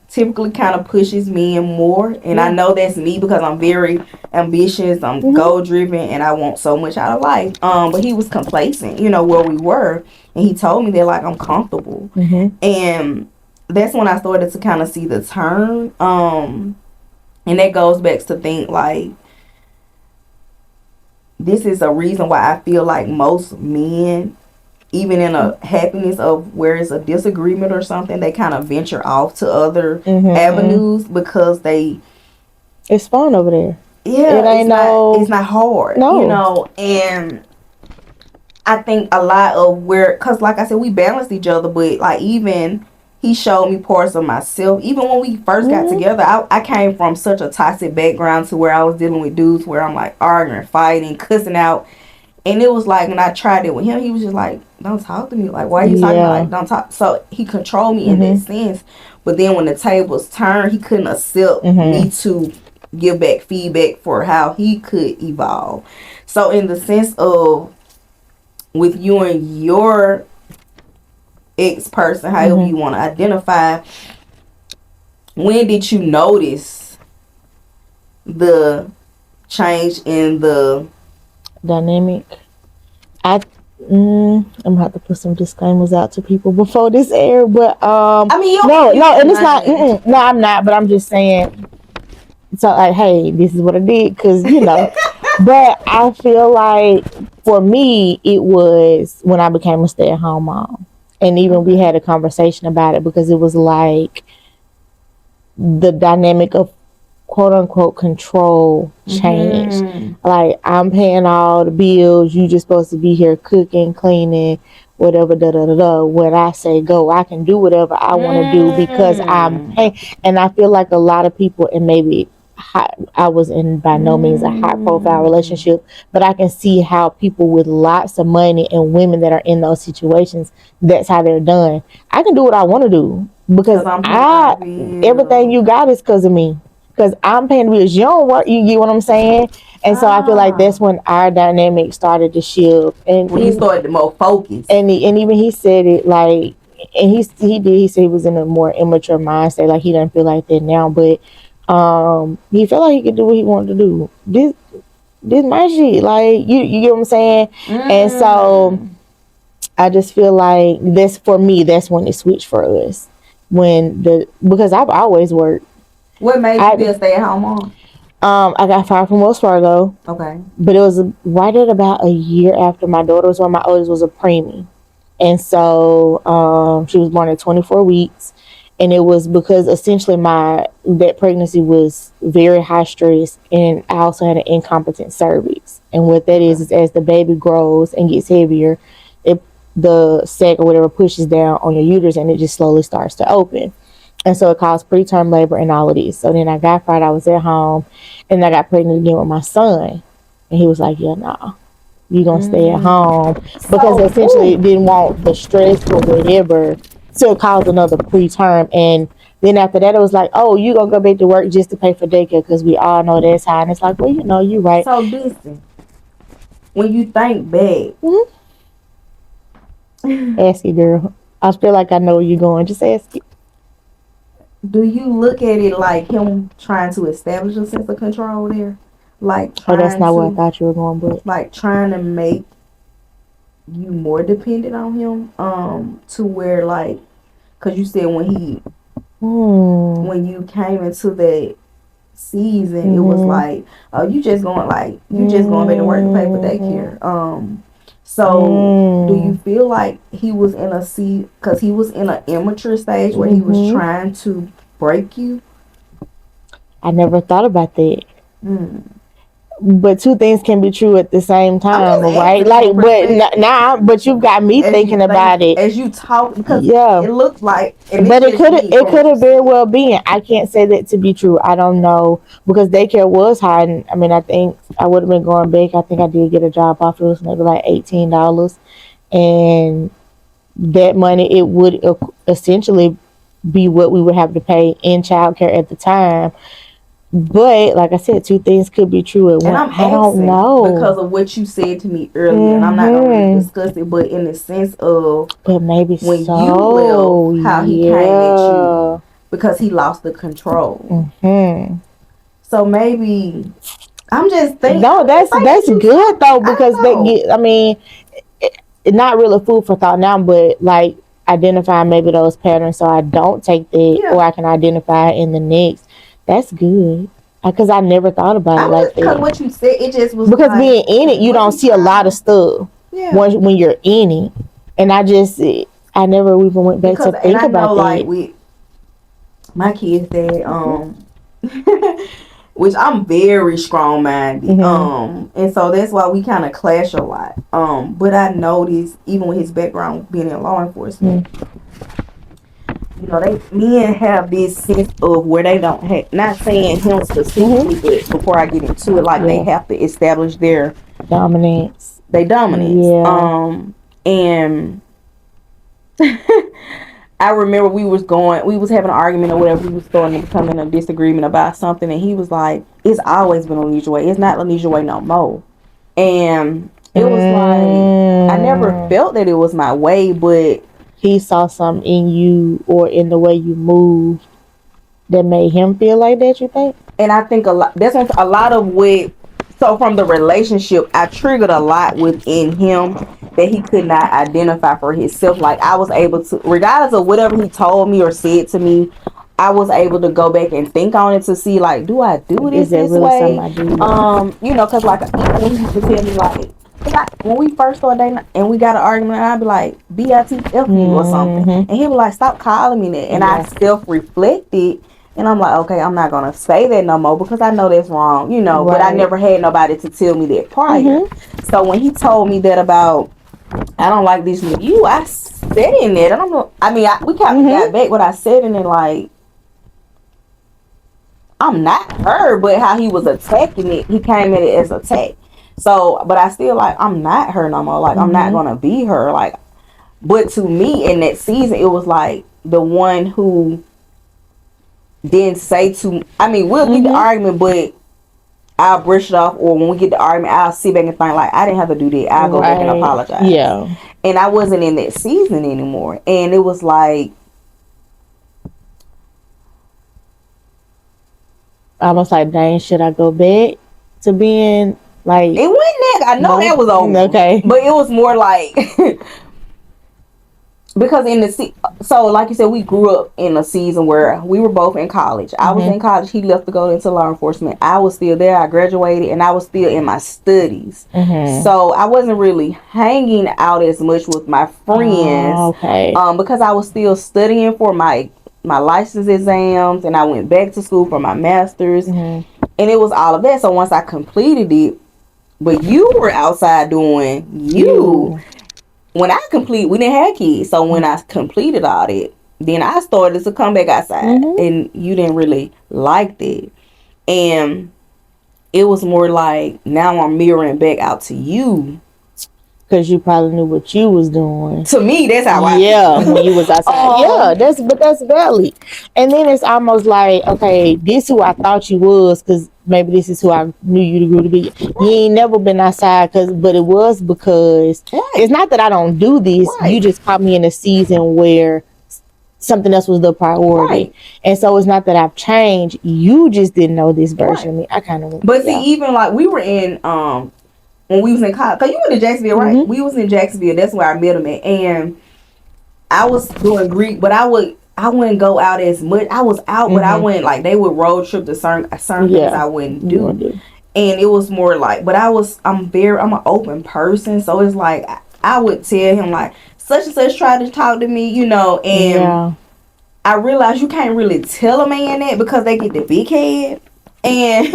typically kind of pushes me in more, and I know that's me because I'm very ambitious, I'm goal driven, and I want so much out of life. But he was complacent, where we were, and he told me that, like, I'm comfortable, and that's when I started to kind of see the turn. And that goes back to think, like, this is a reason why I feel like most men, even in a happiness of where it's a disagreement or something, they kind of venture off to other avenues because it's fun over there. Yeah, it's not hard. No. And I think a lot of because like I said, we balanced each other, but like even he showed me parts of myself. Even when we first got together, I came from such a toxic background to where I was dealing with dudes where I'm like arguing, fighting, cussing out. And it was like, when I tried it with him, he was just like, don't talk to me. Like, why are you talking? Like, don't talk. So he controlled me in that sense. But then when the tables turned, he couldn't accept me to give back feedback for how he could evolve. So in the sense of with you and your ex-person, however you want to identify, when did you notice the change in the dynamic? I'm gonna have to put some disclaimers out to people before this air, but and it's not. No, I'm not. But I'm just saying. So like, hey, this is what I did, because But I feel like for me, it was when I became a stay-at-home mom, and even we had a conversation about it, because it was like the dynamic of quote unquote control changed. Like, I'm paying all the bills, you just supposed to be here cooking, cleaning, whatever, when I say go, I can do whatever I want to do because I'm paying. And I feel like a lot of people, and maybe I was in by no means a high profile relationship, but I can see how people with lots of money and women that are in those situations, that's how they're done. I can do what I want to do because everything you got is because of me. because I'm paying the bills. You don't work. You get what I'm saying? And so I feel like that's when our dynamic started to shift. And when you started to more focus. And even he said it like, and he said he was in a more immature mindset. Like he doesn't feel like that now, but he felt like he could do what he wanted to do. This my shit. Like you get what I'm saying? And so I just feel like for me, that's when it switched for us. Because I've always worked. What made you be a stay-at-home mom? I got fired from Wells Fargo. Okay. But it was right at about a year after my daughter was born. My oldest was a preemie. And so she was born at 24 weeks. And it was because essentially that pregnancy was very high stress, and I also had an incompetent cervix. And what that is as the baby grows and gets heavier, the sac or whatever pushes down on your uterus, and it just slowly starts to open. And so it caused preterm labor and all of this. So then I got fired. I was at home, and I got pregnant again with my son. And he was like, yeah, nah, you going to stay at home. Because essentially it didn't want the stress or whatever to cause another preterm. And then after that, it was like, oh, you going to go back to work just to pay for daycare because we all know that's high. And it's like, well, you're right. So listen, when you think back. Ask it, girl. I feel like I know where you're going. Just ask it. Do you look at it like him trying to establish a sense of control there? Like, that's not where I thought you were going, but like trying to make you more dependent on him, to where like, cause you said when you came into that season, it was like, oh, you just going back to work to pay for daycare. So do you feel like he was in because he was in an immature stage where he was trying to break you? I never thought about that. But two things can be true at the same time, right? Like, but you've got me thinking about it as you talk, because it looks like, but it could have very well been. I can't say that to be true. I don't know, because daycare was high. And I mean, I think I would have been going back. I think I did get a job offer. It was maybe like $18, and that money, it would essentially be what we would have to pay in childcare at the time. But like I said, two things could be true at once. I don't know, because of what you said to me earlier, and I'm not going to really discuss it. But in the sense of, but maybe when you left, how he came at you because he lost the control. So maybe I'm just thinking. No, that's good though, because not really food for thought now, but like identifying maybe those patterns, so I don't take that, or I can identify in the next. That's good, because I never thought about it like that. Because what you said, it just was because being in it, you don't see a lot of stuff when you're in it. And I never even went back to think about that. Like with my kids, that which I'm very strong minded, and so that's why we kind of clash a lot. But I noticed, even with his background being in law enforcement. Men have this sense of where they don't have, not saying him specifically, but before I get into it, like they have to establish their dominance. And I remember we was having an argument or whatever. We was starting to become in a disagreement about something, and he was like, "It's always been Anisha way. It's not Anisha way no more." And it was like, I never felt that it was my way, but he saw something in you or in the way you move that made him feel like that, you think? And I think a lot of what, so from the relationship, I triggered a lot within him that he could not identify for himself. Like, I was able to, regardless of whatever he told me or said to me, I was able to go back and think on it to see, like, do I do this really way? I do? Because like, when he used to tell me, like, when we first started dating and we got an argument, I'd be like, BITF you or something. And he'd be like, stop calling me that. And I self-reflected, and I'm like, okay, I'm not going to say that no more, because I know that's wrong, but I never had nobody to tell me that prior. So when he told me that about, I don't like this with you, I said in it, and we kind of got back what I said in it, like, I'm not her, but how he was attacking it, he came at it as attack. So, but I still, like, I'm not her no more. Like, I'm not going to be her. Like, but to me in that season, it was like the one who didn't say too. I mean, we'll get the argument, but I'll brush it off, or when we get the argument, I'll sit back and think like, I didn't have to do that. I'll go back and apologize. Yeah. And I wasn't in that season anymore, and it was like almost like, dang, should I go back to being like? It wasn't that. I know that was over. Okay, but it was more like because in the so like you said, we grew up in a season where we were both in college. I was in college. He left to go into law enforcement. I was still there. I graduated, and I was still in my studies. So I wasn't really hanging out as much with my friends. Because I was still studying for my license exams, and I went back to school for my master's, and it was all of that. So once I completed it, but you were outside doing you. When I we didn't have kids. So when I completed all that, then I started to come back outside. And you didn't really like that. And it was more like, now I'm mirroring back out to you. Because you probably knew what you was doing. To me, that's how I feel. When you was outside. That's valid. And then it's almost like, okay, this who I thought you was, because maybe this is who I knew you to grow to be. You ain't never been outside, but it was because it's not that I don't do this. You just caught me in a season where something else was the priority. And so it's not that I've changed. You just didn't know this version of me. I kind of. But see, even like we were in when we was in college, because you went to Jacksonville, right? We was in Jacksonville. That's where I met him at. And I was doing Greek, but I wouldn't go out as much. I was out, but I wouldn't, like, they would road trip to certain things I wouldn't do. And it was more like, but I'm an open person. So it's like, I would tell him, like, such and such tried to talk to me, and I realized you can't really tell a man that because they get the big head. And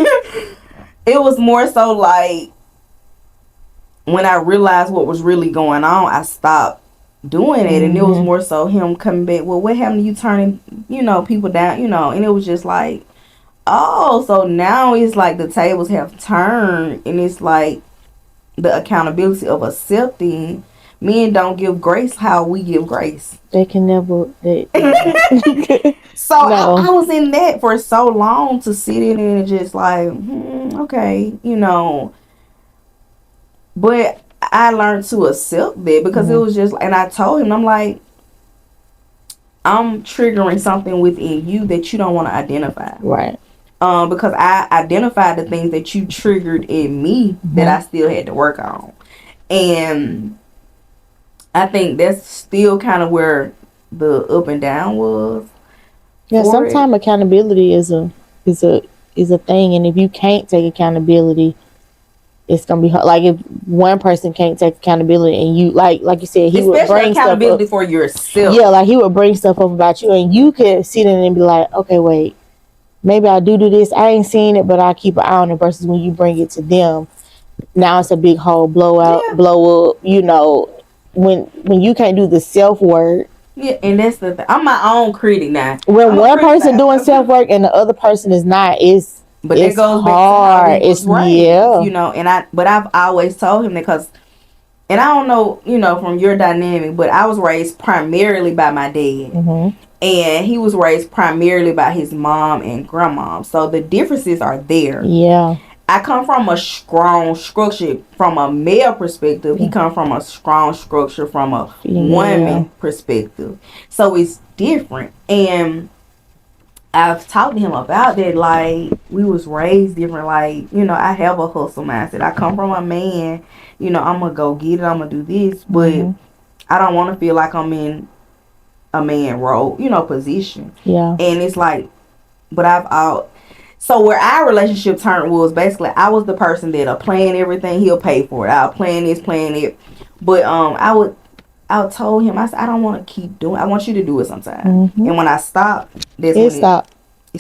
it was more so like, when I realized what was really going on, I stopped doing it. And it was more so him coming back, well, what happened to you turning, people down, and it was just like, oh, so now it's like the tables have turned, and it's like the accountability of accepting. Men don't give grace how we give grace. They can never. So no. I was in that for so long to sit in it and just like, okay, But I learned to accept that because it was just, and I told him, I'm like, I'm triggering something within you that you don't want to identify. Right. Because I identified the things that you triggered in me that I still had to work on. And I think that's still kind of where the up and down was. Yeah, sometimes accountability is a thing, and if you can't take accountability, it's gonna be hard. Like if one person can't take accountability, and you like you said, he would bring accountability for yourself. Yeah, like he would bring stuff up about you, and you could sit in and be like, okay, wait, maybe I do this. I ain't seen it, but I keep an eye on it. Versus when you bring it to them, now it's a big whole blow up. When you can't do the self work. Yeah, and that's the thing. I'm my own critic now. When one person doing self work and the other person is not, but it goes hard. Back to how it's raised, but I've always told him that because, and I don't know, from your dynamic, but I was raised primarily by my dad, and he was raised primarily by his mom and grandma. So the differences are there. Yeah. I come from a strong structure from a male perspective. He come from a strong structure from a woman perspective. So it's different. And I've talked to him about that. Like, we was raised different. Like, I have a hustle mindset. I come from a man. I'm going to go get it. I'm going to do this. But I don't want to feel like I'm in a man role, position. Yeah. And it's like, but so where our relationship turned was basically I was the person that'll plan everything, he'll pay for it. I'll plan this, plan it. But I told him, I said, I don't want to keep doing, I want you to do it sometime. And when I stopped, it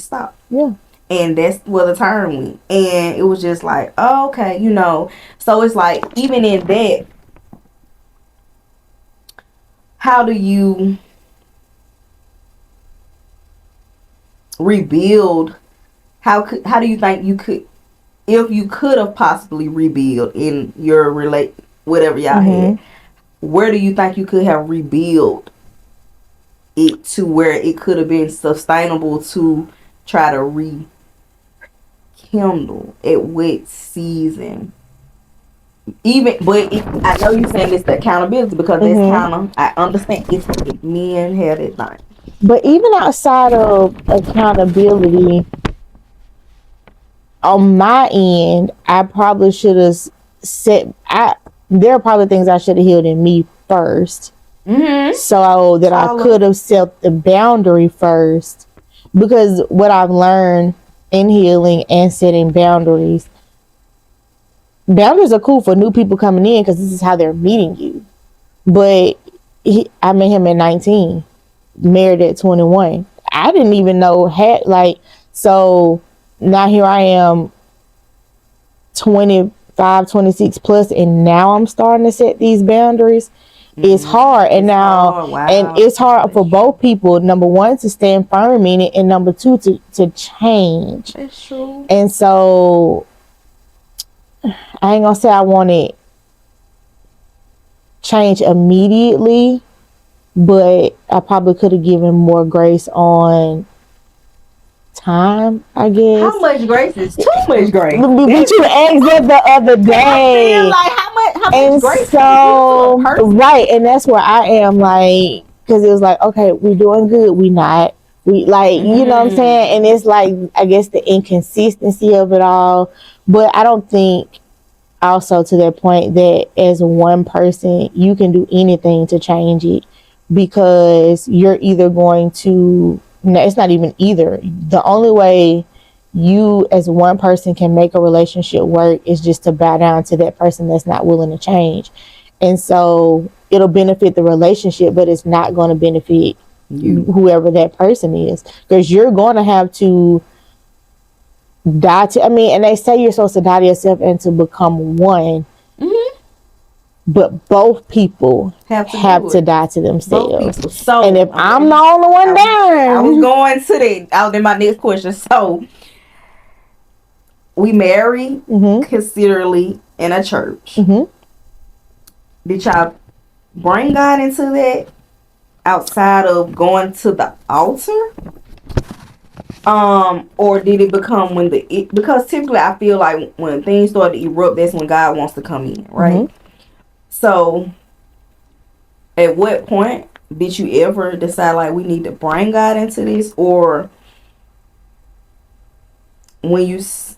stopped. Yeah. And that's where the turn went. And it was just like, oh, okay, So it's like, even in that, how do you rebuild? How do you think you could, if you could have possibly rebuild in your whatever y'all had, where do you think you could have rebuilt it to where it could have been sustainable to try to rekindle at what season. I know you saying it's the accountability because that's kind of, I understand it's men had it thing. But even outside of accountability, on my end, I probably should have there are probably things I should have healed in me first. So that I could have set the boundary first. Because what I've learned in healing and setting boundaries are cool for new people coming in because this is how they're meeting you. But I met him at 19, married at 21. I didn't even know so now here I am 25, 26 plus, and now I'm starting to set these boundaries. It's hard. And and it's hard for both people. Number one, to stand firm in it, and number two, to change. That's true. And so I ain't gonna say I wanted change immediately, but I probably could have given more grace on time, I guess. How much grace is too much grace? But you asked that the other day. I feel like how much grace so right, and that's where I am, like, because it was like, okay, we're doing good, we not, you know what I'm saying, and it's like, I guess the inconsistency of it all. But I don't think, also to that point, that as one person you can do anything to change it, because you're either going to, no, it's not even either. The only way you as one person can make a relationship work is just to bow down to that person that's not willing to change. And so it'll benefit the relationship, but it's not going to benefit whoever that person is, because you're going to have to die to, and they say you're supposed to die to yourself and to become one. But both people have to die to themselves. So, and if I'm the only one there, I was going to that. Out in my next question. So we married considerably in a church. Did y'all bring God into that outside of going to the altar? Or did it become because typically I feel like when things start to erupt, that's when God wants to come in, right? So, at what point did you ever decide, like, we need to bring God into this? Or when you say,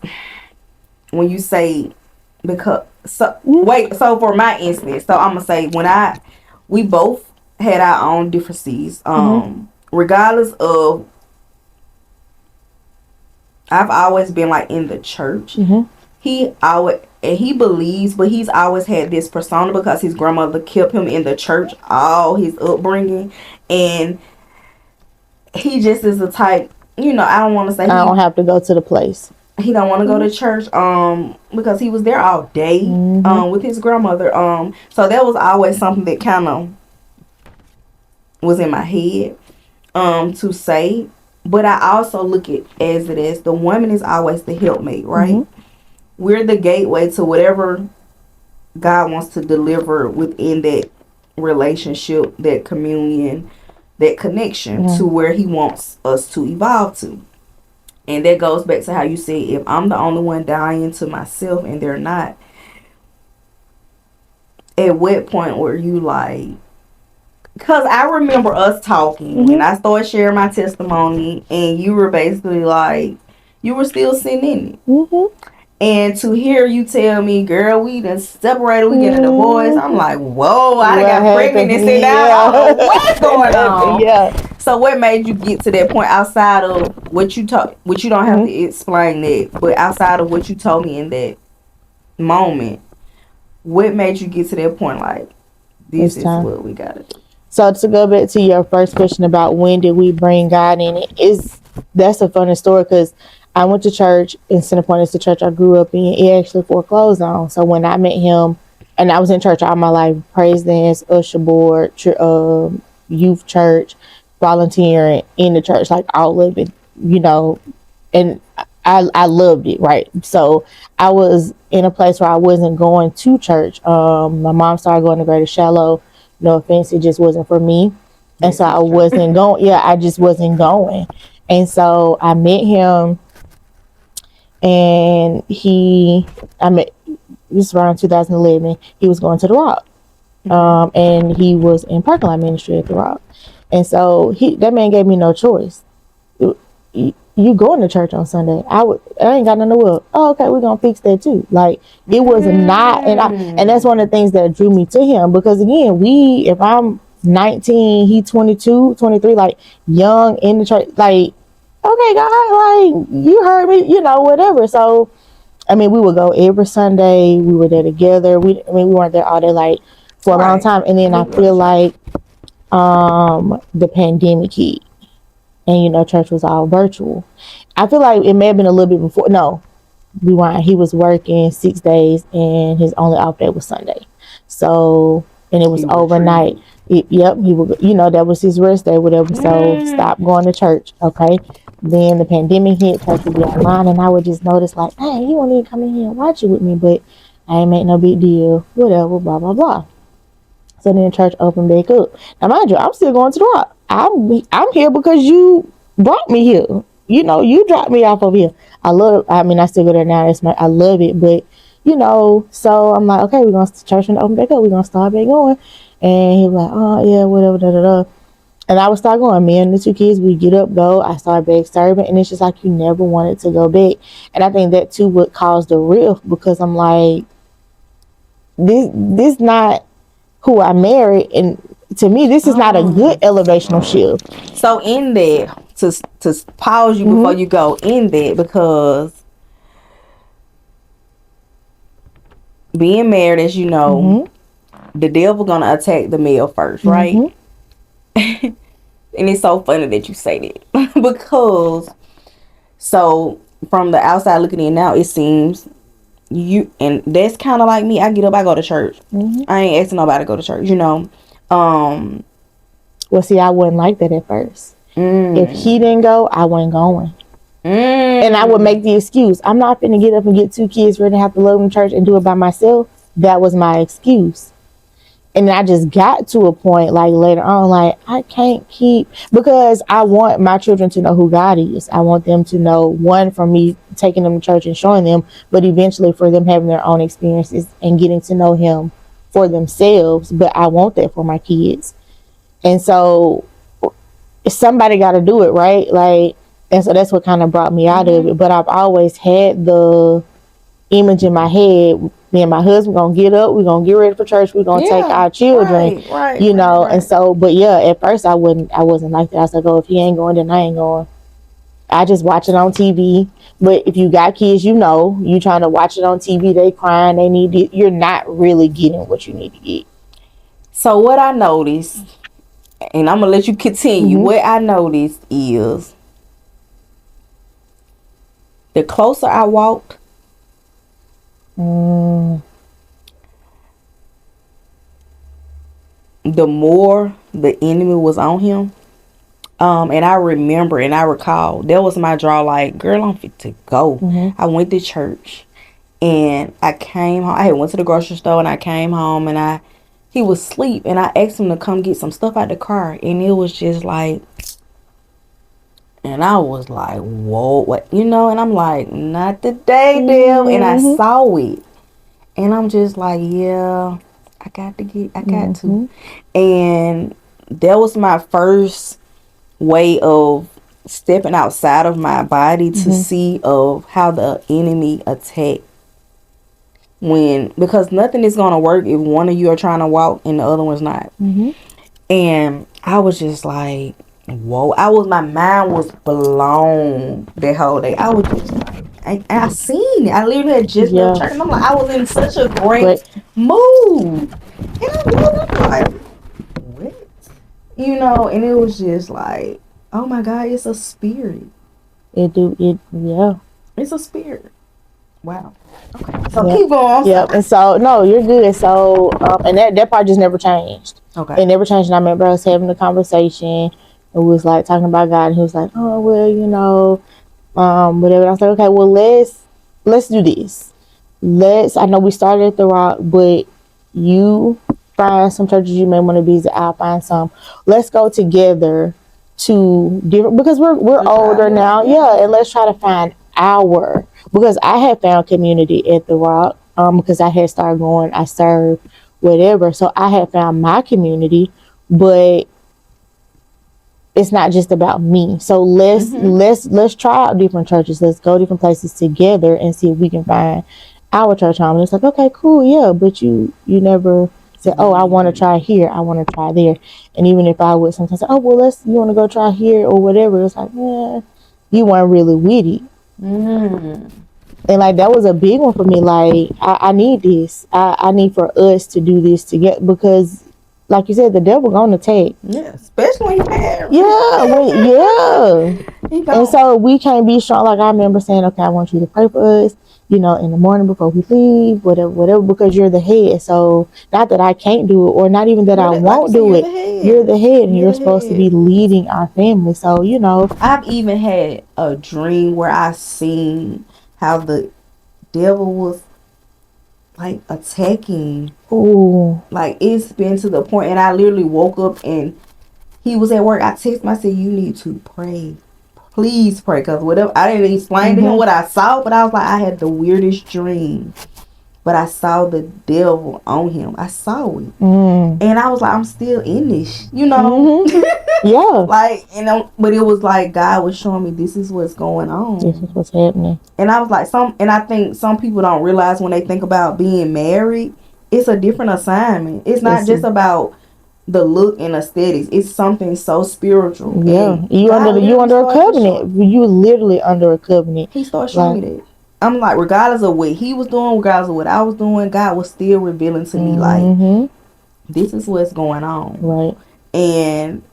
so for my instance, so I'm going to say, we both had our own differences, regardless of, I've always been, like, in the church. He believes, but he's always had this persona because his grandmother kept him in the church all his upbringing, and he just is the type, I don't want to say I don't have to go to the place. He don't want to go to church because he was there all day with his grandmother. So that was always something that kind of was in my head to say. But I also look at it as the woman is always the helpmate, right? We're the gateway to whatever God wants to deliver within that relationship, that communion, that connection to where he wants us to evolve to. And that goes back to how you said, if I'm the only one dying to myself and they're not, at what point were you like, because I remember us talking and I started sharing my testimony, and you were basically like, you were still sitting in it. And to hear you tell me, girl, we done separated, we get a divorce, I'm like, whoa, I done got pregnant and sit down. I don't know what's going on. So what made you get to that point outside of what you which you don't have to explain that, but outside of what you told me in that moment, what made you get to that point, like, this is what we gotta do? So to go back to your first question about when did we bring God in, that's a funny story, because I went to church in Center Point. It's the church I grew up in. It actually foreclosed on. So when I met him, and I was in church all my life, praise dance, usher board, youth church, volunteering in the church, like all of it, and I loved it, right? So I was in a place where I wasn't going to church. My mom started going to Greater Shallow. No offense, it just wasn't for me. And so I wasn't going. Yeah, I just wasn't going. And so I met him, and this was around 2011. He was going to the Rock. And he was in parking lot ministry at the Rock. And so that man gave me no choice. You going to church on Sunday? I ain't got nothing to will. Oh, okay, we're gonna fix that too. Like, it was not, and that's one of the things that drew me to him, because again, if I'm 19, he 22, 23, like young in the church, like, okay, God, like, you heard me, whatever. So I mean, we would go every Sunday. We were there together. We weren't there all day, like, for a long time. And then I feel like the pandemic hit, and church was all virtual. I feel like it may have been a little bit before. No, we weren't. He was working 6 days, and his only off day was Sunday. So, and it was overnight. Yep, he would. That was his rest day, whatever. So stop going to church. Okay. Then the pandemic hit, church would be online, and I would just notice, like, hey, he won't even come in here and watch it with me, but I ain't make no big deal, whatever, blah, blah, blah. So then church opened back up. Now, mind you, I'm still going to the Rock. I'm here because you brought me here. You dropped me off over here. I still go there now. I love it, but, so I'm like, okay, we're going to church and open back up. We're going to start back going. And he was like, oh, yeah, whatever, da-da-da. And I would start going. Me and the two kids, we get up, go. I start back serving, and it's just like you never wanted to go back. And I think that too would cause the rift, because I'm like, this not who I married, and to me, this is not a good elevational shift. So in there, to pause you before you go in there, because being married, as you know, the devil gonna attack the male first, right? And it's so funny that you say that because, so from the outside looking in now, it seems and that's kind of like me. I get up, I go to church. I ain't asking nobody to go to church, Well, see, I wasn't like that at first. If he didn't go, I wasn't going. And I would make the excuse, I'm not finna get up and get two kids ready to have to load them to church and do it by myself. That was my excuse. And I just got to a point, like, later on, like, I can't keep, because I want my children to know who God is. I want them to know, one, from me taking them to church and showing them, but eventually for them having their own experiences and getting to know him for themselves. But I want that for my kids. And so somebody got to do it, right? Like, and so that's what kind of brought me out of it. But I've always had the image in my head, me and my husband gonna get up, we're gonna get ready for church, we're gonna take our children, right. And so, but yeah, at first I wasn't like that. I was like, oh, if he ain't going, then I ain't going. I just watch it on TV. But if you got kids, you trying to watch it on TV, they crying, they need it, you're not really getting what you need to get. So what I noticed, and I'm gonna let you continue, what I noticed is the closer I walked, the more the enemy was on him. And I remember and I recall, that was my draw, like, girl, I'm fit to go. I went to church and I came home. I had went to the grocery store and I came home and he was asleep, and I asked him to come get some stuff out the car, and it was just like, and I was like, whoa, what, and I'm like, not today, Dale. And I saw it, and I'm just like, yeah, I got to. And that was my first way of stepping outside of my body to see of how the enemy attacked. Because nothing is going to work if one of you are trying to walk and the other one's not. And I was just like, whoa, my mind was blown that whole day. I was just like, I seen it. I literally had just left church, and I'm like, I was in such a great mood. And I'm like, what? And it was just like, oh my God, it's a spirit. It's a spirit. Wow. Okay. So keep going. Yep. And so, no, you're good. So, and that part just never changed. Okay. It never changed. And I remember us having a conversation. It was like talking about God, and he was like, oh, well, whatever. And I was like, okay, well, let's do this. I know we started at the Rock, but you find some churches you may want to visit. I'll find some. Let's go together to different, because we're older now, and let's try to find because I had found community at the Rock, because I had started going, I served, whatever, so I had found my community, but it's not just about me. So let's try out different churches. Let's go different places together and see if we can find our church home. And it's like, okay, cool, yeah, but you never said, oh, I want to try here, I want to try there. And even if I would sometimes say, oh, well, you want to go try here or whatever, it's like, you weren't really with it. And like, that was a big one for me. Like, I need this. I need for us to do this together, because like you said, the devil gonna take. Yeah, especially when you're married. And so we can't be strong. Like, I remember saying, okay, I want you to pray for us, in the morning before we leave, whatever, because you're the head. So not that I can't do it, or not even that I won't do it. You're the head, and you're supposed to be leading our family. So, I've even had a dream where I seen how the devil was like attacking. Ooh. Like, it's been to the point, and I literally woke up and he was at work. I texted him, I said, you need to pray. Please pray, because whatever, I didn't explain to him what I saw, but I was like, I had the weirdest dream. But I saw the devil on him. I saw it. And I was like, I'm still in this, Yeah. Like, but it was like God was showing me, this is what's going on. This is what's happening. And I was like, I think some people don't realize when they think about being married, it's a different assignment. It's not just about the look and aesthetics. It's something so spiritual. Yeah. You under a covenant. You literally under a covenant. He started showing me that. I'm like, regardless of what he was doing, regardless of what I was doing, God was still revealing to me, like, this is what's going on. Right. And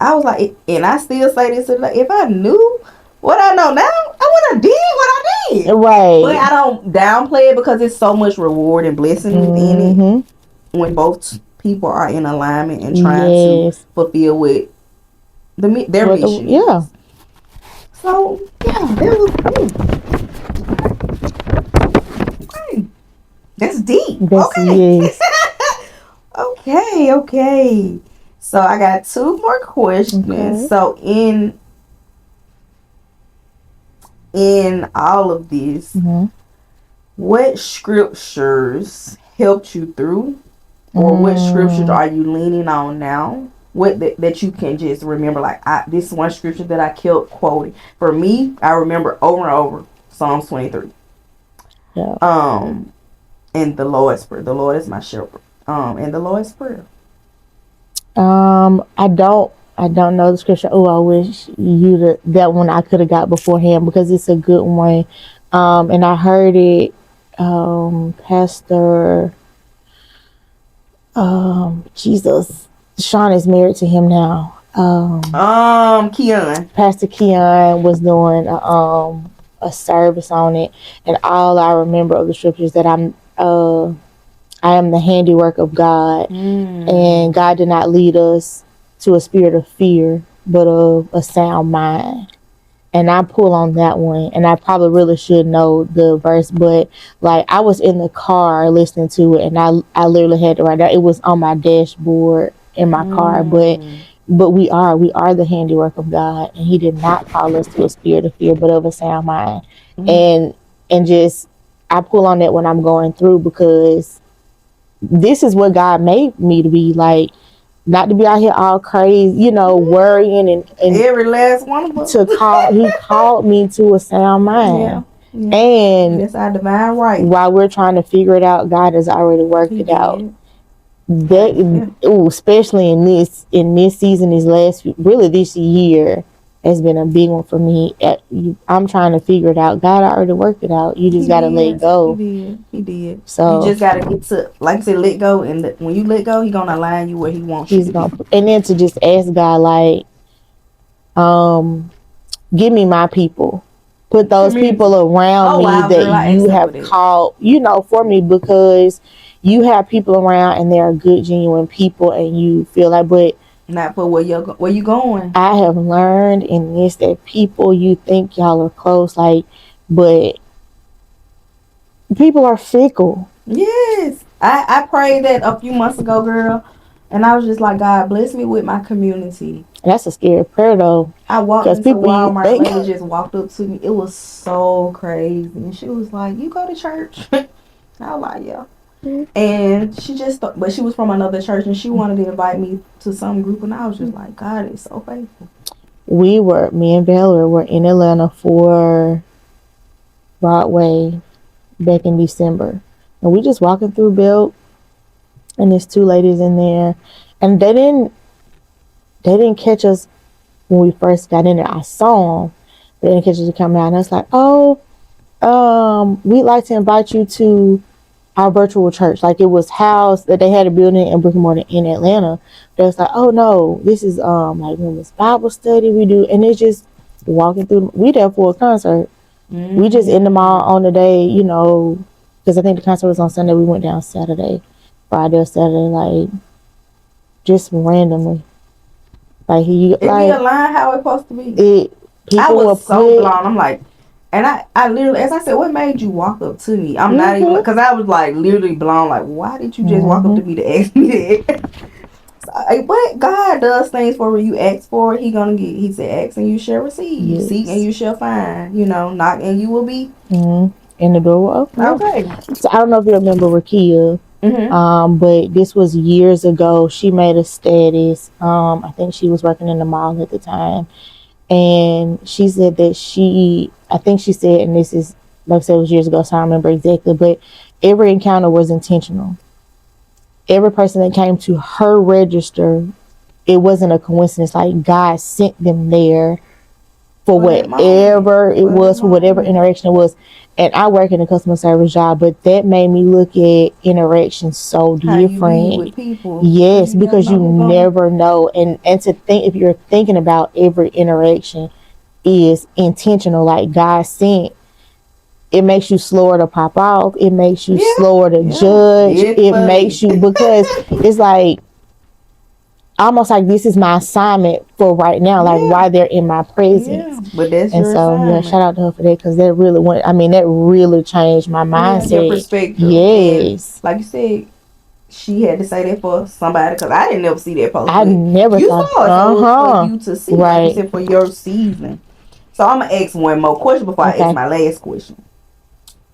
I was like, and I still say this, like, if I knew what I know now, I would have did what I did. Right. But I don't downplay it, because it's so much reward and blessing within it when both people are in alignment and trying to fulfill with their mission. Yeah. So, yeah, that was cool. Okay. That's deep. Yes. Okay. So I got 2 more questions. Okay. So in all of this, what scriptures helped you through, or what scriptures are you leaning on now? What that you can just remember, like, this one scripture that I kept quoting. For me, I remember over and over Psalms 23. Yeah. And the Lord's Prayer. The Lord is my shepherd. And the Lord's Prayer. I don't know the scripture. Oh, I wish that one I could have got beforehand, because it's a good one. And I heard it, Pastor, Jesus, Sean is married to him now. Keon. Pastor Keon was doing a service on it, and all I remember of the scriptures that I am the handiwork of God, and God did not lead us to a spirit of fear, but of a sound mind. And I pull on that one, and I probably really should know the verse, but like, I was in the car listening to it, and I literally had to write down. It was on my dashboard in my car, but we are the handiwork of God, and He did not call us to a spirit of fear, but of a sound mind. And just, I pull on that when I'm going through, because this is what God made me to be, like, not to be out here all crazy, worrying and every last one of us. He called me to a sound mind. Yeah. And that's our divine right. While we're trying to figure it out, God has already worked it out. Especially in this season, this year has been a big one for me. I'm trying to figure it out. God already worked it out. You just gotta let go. He did. So you just gotta get to, like I said, let go. And when you let go, He's gonna align you where He wants you to be. And then to just ask God, like, give me my people. Put those people around me that you have called, for me, because you have people around and they are good, genuine people, and you feel like, but not for where you going. I have learned in this that people, you think y'all are close, like, but people are fickle. Yes. I prayed that a few months ago, girl. And I was just like, God bless me with my community. That's a scary prayer though. I walked into people Walmart, lady just walked up to me. It was so crazy. And she was like, you go to church? I was like, yeah. And she just thought, but she was from another church and she wanted to invite me to some group. And I was just like, God is so faithful. Me and Valerie were in Atlanta for Broadway back in December. And we just walking through Belk, and there's two ladies in there. And they didn't catch us when we first got in there. I saw them. They didn't catch us coming out. And I was like, we'd like to invite you to our virtual church. Like, it was housed, that they had a building in brick and mortar in Atlanta. They was like, oh no, this is like women's Bible study we do. And it's just walking through. We there for a concert. Mm-hmm. We just in the mall on the day, you know, because I think the concert was on Sunday. We went down Saturday, Friday or Saturday, like just randomly. Like it be a line how it's supposed to be. I was so blown. I'm like, and I literally, as I said, what made you walk up to me? I'm not even, because I was like literally blown. Like, why did you just walk up to me to ask me that? But God does things for you. Ask for it, He gonna get. He said, ask and you shall receive. Yes. Seek and you shall find. You know, knock and you will be. And the door will open. Okay. So I don't know if you remember Rakia. But this was years ago. She made a status. I think she was working in the mall at the time. And she said that I think she said, and this is, like I said, it was years ago, so I don't remember exactly, but every encounter was intentional. Every person that came to her register, it wasn't a coincidence. Like, God sent them there for whatever it was, for whatever interaction it was. And I work in a customer service job, but that made me look at interactions so different. With people. Yes, because you never know. And to think, if you're thinking about every interaction is intentional, like God sent, it makes you slower to pop off. It makes you slower to judge. It makes you, because it's like, almost like this is my assignment for right now, like why they're in my presence. Yeah, but that's and your so assignment. Shout out to her for that, because that really changed my mindset. Your perspective. Yes, and like you said, she had to say that for somebody, because I didn't never see that post. I never you thought saw it, so it was for you to see, like you said, for your season. So I'm gonna ask one more question before I ask my last question.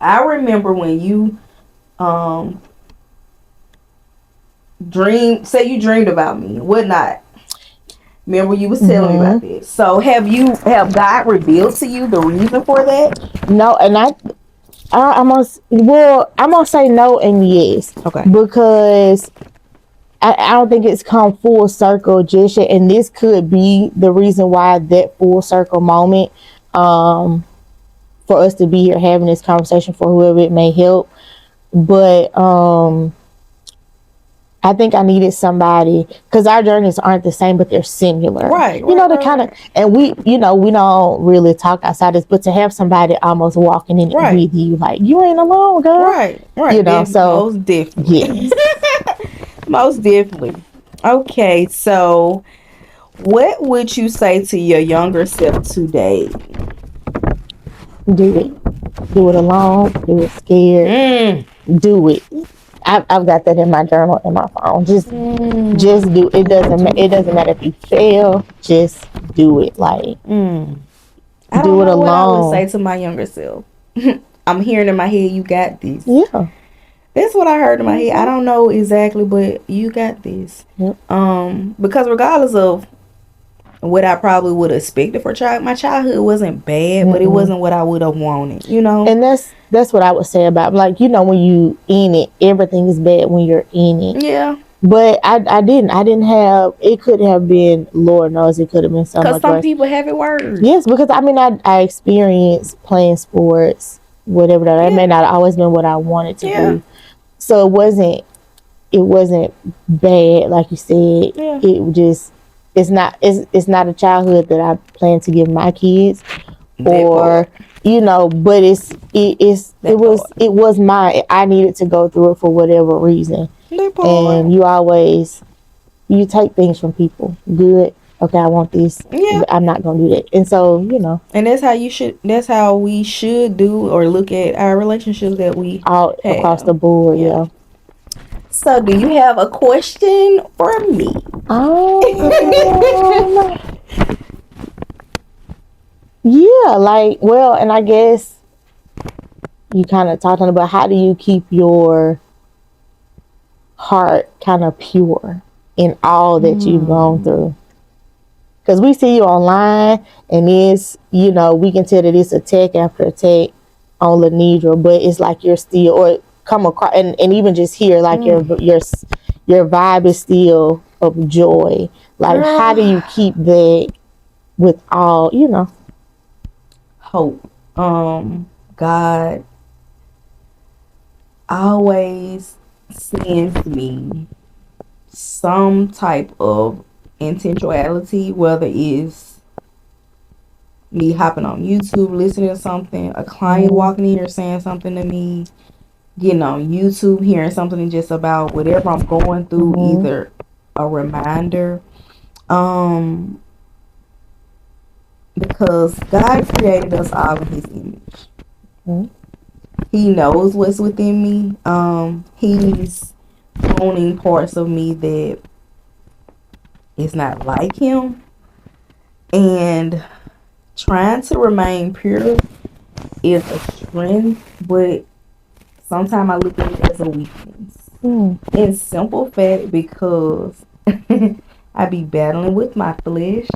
I remember when you you dreamed about me, whatnot. Remember you was telling me about this. So have God revealed to you the reason for that? No, and I'm gonna say no and yes. Okay. Because I don't think it's come full circle just yet, and this could be the reason why that full circle moment for us to be here having this conversation, for whoever it may help. But I think I needed somebody, because our journeys aren't the same, but they're similar. Right. You know, the kind of, and we don't really talk outside this, but to have somebody almost walking in with you, like, you ain't alone, girl. Right. You know, so. Most definitely. Yes. Most definitely. Okay, so what would you say to your younger self today? Do it. Do it alone. Do it scared. Do it. I've got that in my journal, in my phone. Just do it. It doesn't matter if you fail. Just do it. Like, I don't do it know alone. What I would say to my younger self. I'm hearing in my head, you got this. Yeah. That's what I heard in my head. I don't know exactly, but you got this. Yep. Because regardless of what I probably would have expected for my childhood wasn't bad, but it wasn't what I would have wanted, you know? And that's what I would say about, like, you know, when you in it, everything is bad when you're in it. Yeah. But I didn't have, it could have been, Lord knows, it could have been so much worse. Because some people have it worse. Yes, because I mean, I experienced playing sports, whatever that. It may not have always been what I wanted to do. So it wasn't bad, like you said. Yeah. It just, it's not a childhood that I plan to give my kids, or you know, but it was mine. I needed to go through it for whatever reason. And you take things from people. Good. Okay, I want this. Yeah. I'm not gonna do that. And so, you know. And that's how we should do or look at our relationships that we all have. Across the board, yeah. So, do you have a question for me? Yeah, like, well, and I guess you kind of talking about how do you keep your heart kind of pure in all that you've gone through. Because we see you online, and it's, you know, we can tell that it's attack after attack on Lenidra, but it's like you're still, or come across, and even just here, like your vibe is still of joy. Like, how do you keep that with all, you know? Hope. God always sends me some type of intentionality, whether it's me hopping on YouTube, listening to something, a client walking in here saying something to me, getting on YouTube, hearing something just about whatever I'm going through, either a reminder. Because God created us all in His image. He knows what's within me. He's owning parts of me that is not like Him, and trying to remain pure is a strength, but sometimes I look at it as a weakness. In simple fact, because I be battling with my flesh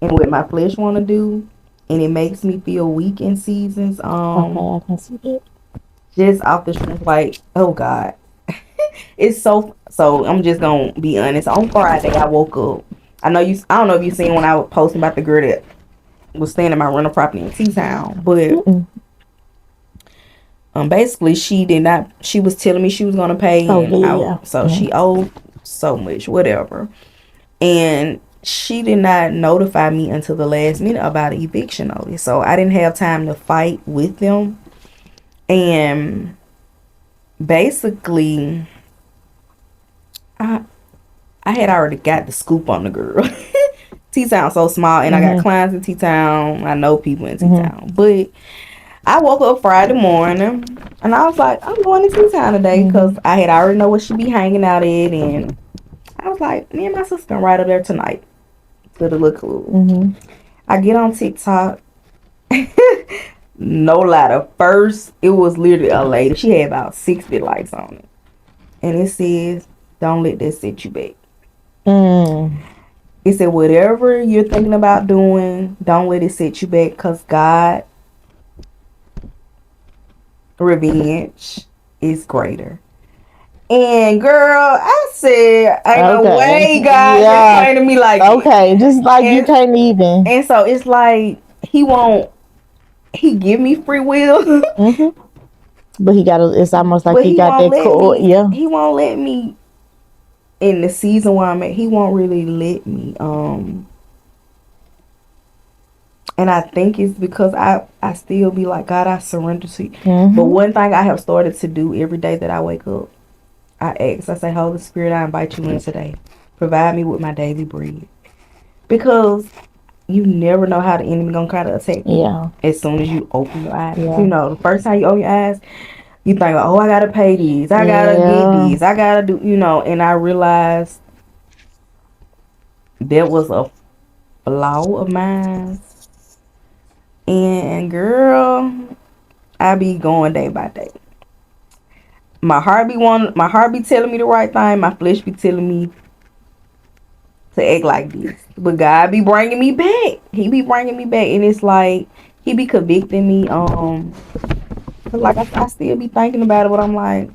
and what my flesh want to do, and it makes me feel weak in seasons. Okay, I can see that. Just off the strength, like, oh God. It's so I'm just gonna be honest. On Friday I woke up. I don't know if you seen when I was posting about the girl that was staying in my rental property in T-Town, but basically she was telling me she was gonna pay, she owed so much, whatever, and she did not notify me until the last minute about an eviction notice, so I didn't have time to fight with them. And basically I had already got the scoop on the girl. T-Town so small, and I got clients in T-Town. I know people in T-Town. But I woke up Friday morning, and I was like, I'm going to T-Town today, because I had already know what she be hanging out at, and I was like, me and my sister gonna ride up there tonight to the little club. I get on TikTok. No lie, the first, it was literally a lady. She had about 60 likes on it. And it says, don't let that set you back. It said, whatever you're thinking about doing, don't let it set you back, because God revenge is greater. And girl, I said, ain't no way God just came to me like just like, and you can't even. And so it's like he give me free will. But it's almost like he got that cool. He won't let me, in the season where I'm at, he won't really let me. And I think it's because I still be like, God, I surrender to you. But one thing I have started to do every day that I wake up, I say, Holy Spirit, I invite you in today. Provide me with my daily bread. Because you never know how the enemy gonna try to attack you. As soon as you open your eyes. You know, the first time you open your eyes, you think, oh, I gotta pay these, I gotta get these, I gotta do, you know. And I realized that was a flaw of mine. And girl, I be going day by day. My heart be telling me the right thing. My flesh be telling me to act like this, but God be bringing me back. He be bringing me back, and it's like he be convicting me. Like I still be thinking about it, but I'm like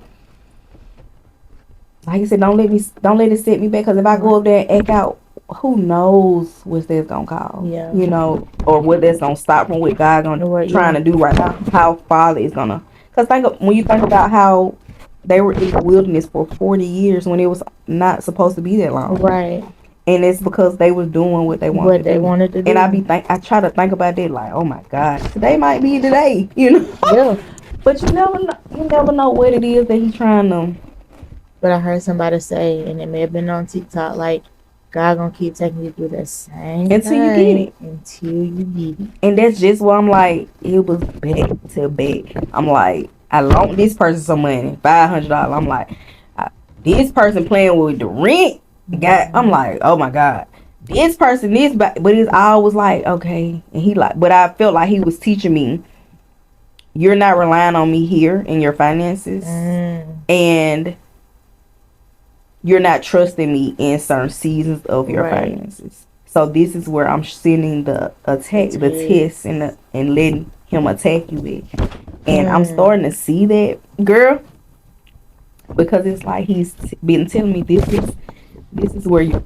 he said, don't let it set me back, because if I go up there and act out, who knows what that's gonna cause? You know, or what that's gonna stop from what God trying to do right now. How Father is gonna, because when you think about how they were in the wilderness for 40 years when it was not supposed to be that long, right? And it's because they was doing what they wanted to do. And I try to think about that, like, oh my God, today might be today, you know. But you never know what it is that he's trying to. But I heard somebody say, and it may have been on TikTok, like, God gonna keep taking you through that same until you get it. Until you get it. And that's just what I'm like, it was back to back. I'm like, I loaned this person some money, $500. I'm like, this person playing with the rent. I'm like, oh my God. This person is, but it's always like, okay. And he like, but I felt like he was teaching me, you're not relying on me here in your finances. And you're not trusting me in certain seasons of your finances. So this is where I'm sending the attack, the test, and letting him attack you with. And I'm starting to see that, girl, because it's like he's been telling me this is where your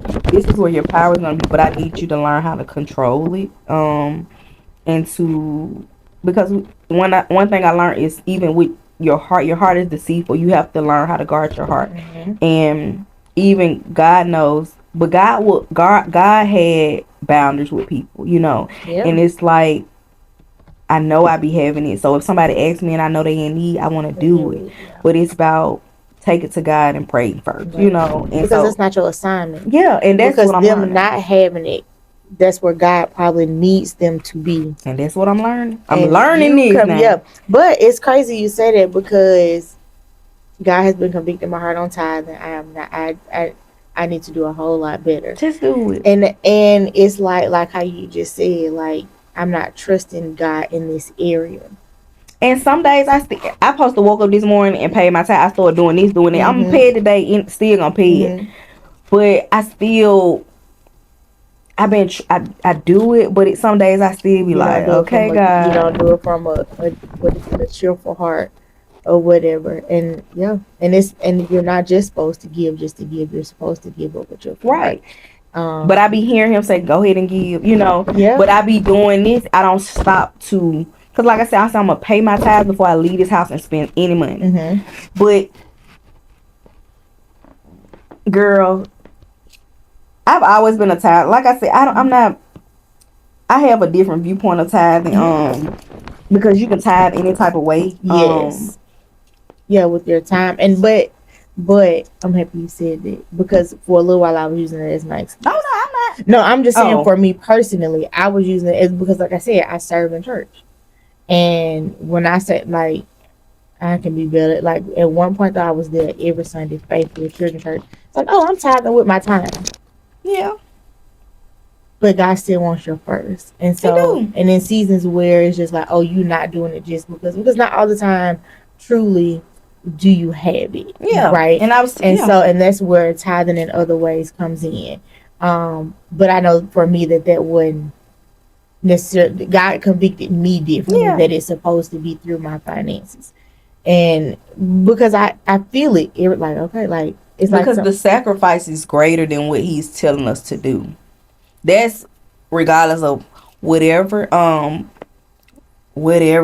power is gonna be, but I need you to learn how to control it. And to, because one thing I learned is, even with your heart is deceitful. You have to learn how to guard your heart. And even God knows, but God had boundaries with people, you know. And it's like, I know I be having it. So if somebody asks me and I know they in need, I want to do it. But it's about, take it to God and pray first, you know. And because it's not your assignment. Yeah, and that's because what I'm them learning. Not having it, that's where God probably needs them to be. And that's what I'm learning. I'm learning this now. Yeah, but it's crazy you say that, because God has been convicting my heart on tithing. I am not. I need to do a whole lot better. Just do it. And it's like how you just said, like, I'm not trusting God in this area. And some days I supposed to woke up this morning and pay my tithe. I started doing this, doing that. I'm gonna pay it today, still gonna pay it. But I still, I do it, but some days I still be like, okay, God. You don't do it from a cheerful heart or whatever. And and you're not just supposed to give just to give. You're supposed to give up with your heart. But I be hearing him say, go ahead and give, you know. But I be doing this. I don't stop to, because like I said, I'm gonna pay my tithes before I leave this house and spend any money. But girl, I've always been a tithe. Like I said, I have a different viewpoint of tithing, because you can tithe any type of way. Yes. With your time. And but I'm happy you said that, because for a little while I was using it as my excuse. No, I'm not. No, I'm just saying, for me personally, I was using it as, because like I said, I serve in church. And when I said, like, I can be better, like, at one point though, I was there every Sunday faithfully at church. It's like, oh, I'm tithing with my time. Yeah. But God still wants your first. And so, and in seasons where it's just like, oh, you're not doing it just because not all the time truly do you have it. Yeah. Right. And and that's where tithing in other ways comes in. But I know for me that wasn't necessarily, God convicted me differently, that it's supposed to be through my finances. And because I feel it, like, okay, like, it's because like the sacrifice is greater than what he's telling us to do. That's regardless of whatever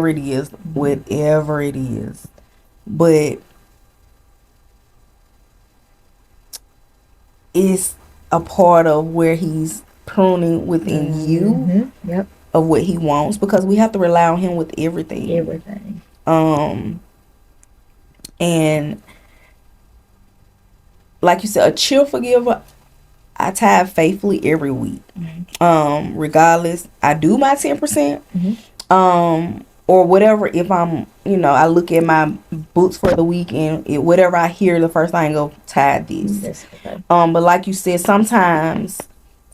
it is. But it's a part of where he's pruning within you of what he wants, because we have to rely on him with everything. And like you said, a cheerful giver, I tithe faithfully every week. Regardless, I do my 10%. Or whatever. If I'm, I look at my books for the week, and whatever I hear, the first thing I go, tithe this. But like you said, sometimes,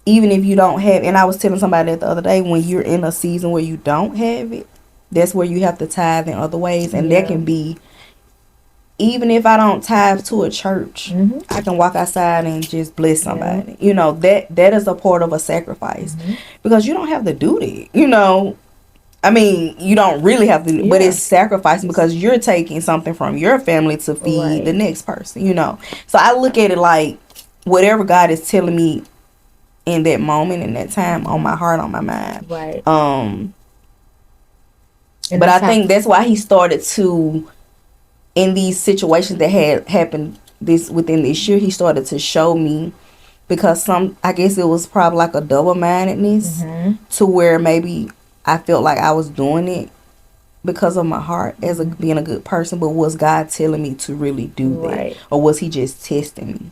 even if you don't have, and I was telling somebody that the other day, when you're in a season where you don't have it, that's where you have to tithe in other ways. And that can be, even if I don't tithe to a church, I can walk outside and just bless somebody. That is a part of a sacrifice, because you don't have to do that. I mean, you don't really have to, but it's sacrificing, because you're taking something from your family to feed the next person, So I look at it like, whatever God is telling me in that moment, in that time, on my heart, on my mind. But I think that's why he started to, in these situations that had happened within this year, he started to show me, because I guess it was probably like a double-mindedness, to where maybe I felt like I was doing it because of my heart as being a good person, but was God telling me to really do that, or was he just testing me?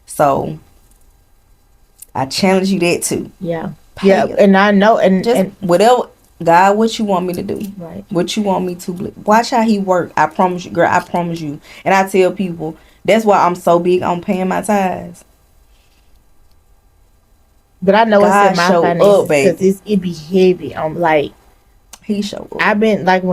So I challenge you that too. And I know, and whatever God, what you want me to do, what you want me to watch how he work. I promise you, girl, I promise you. And I tell people, That's why I'm so big on paying my tithes. But I know God it's in my show finances up, baby. because it be heavy. I'm like, He show up. I've been like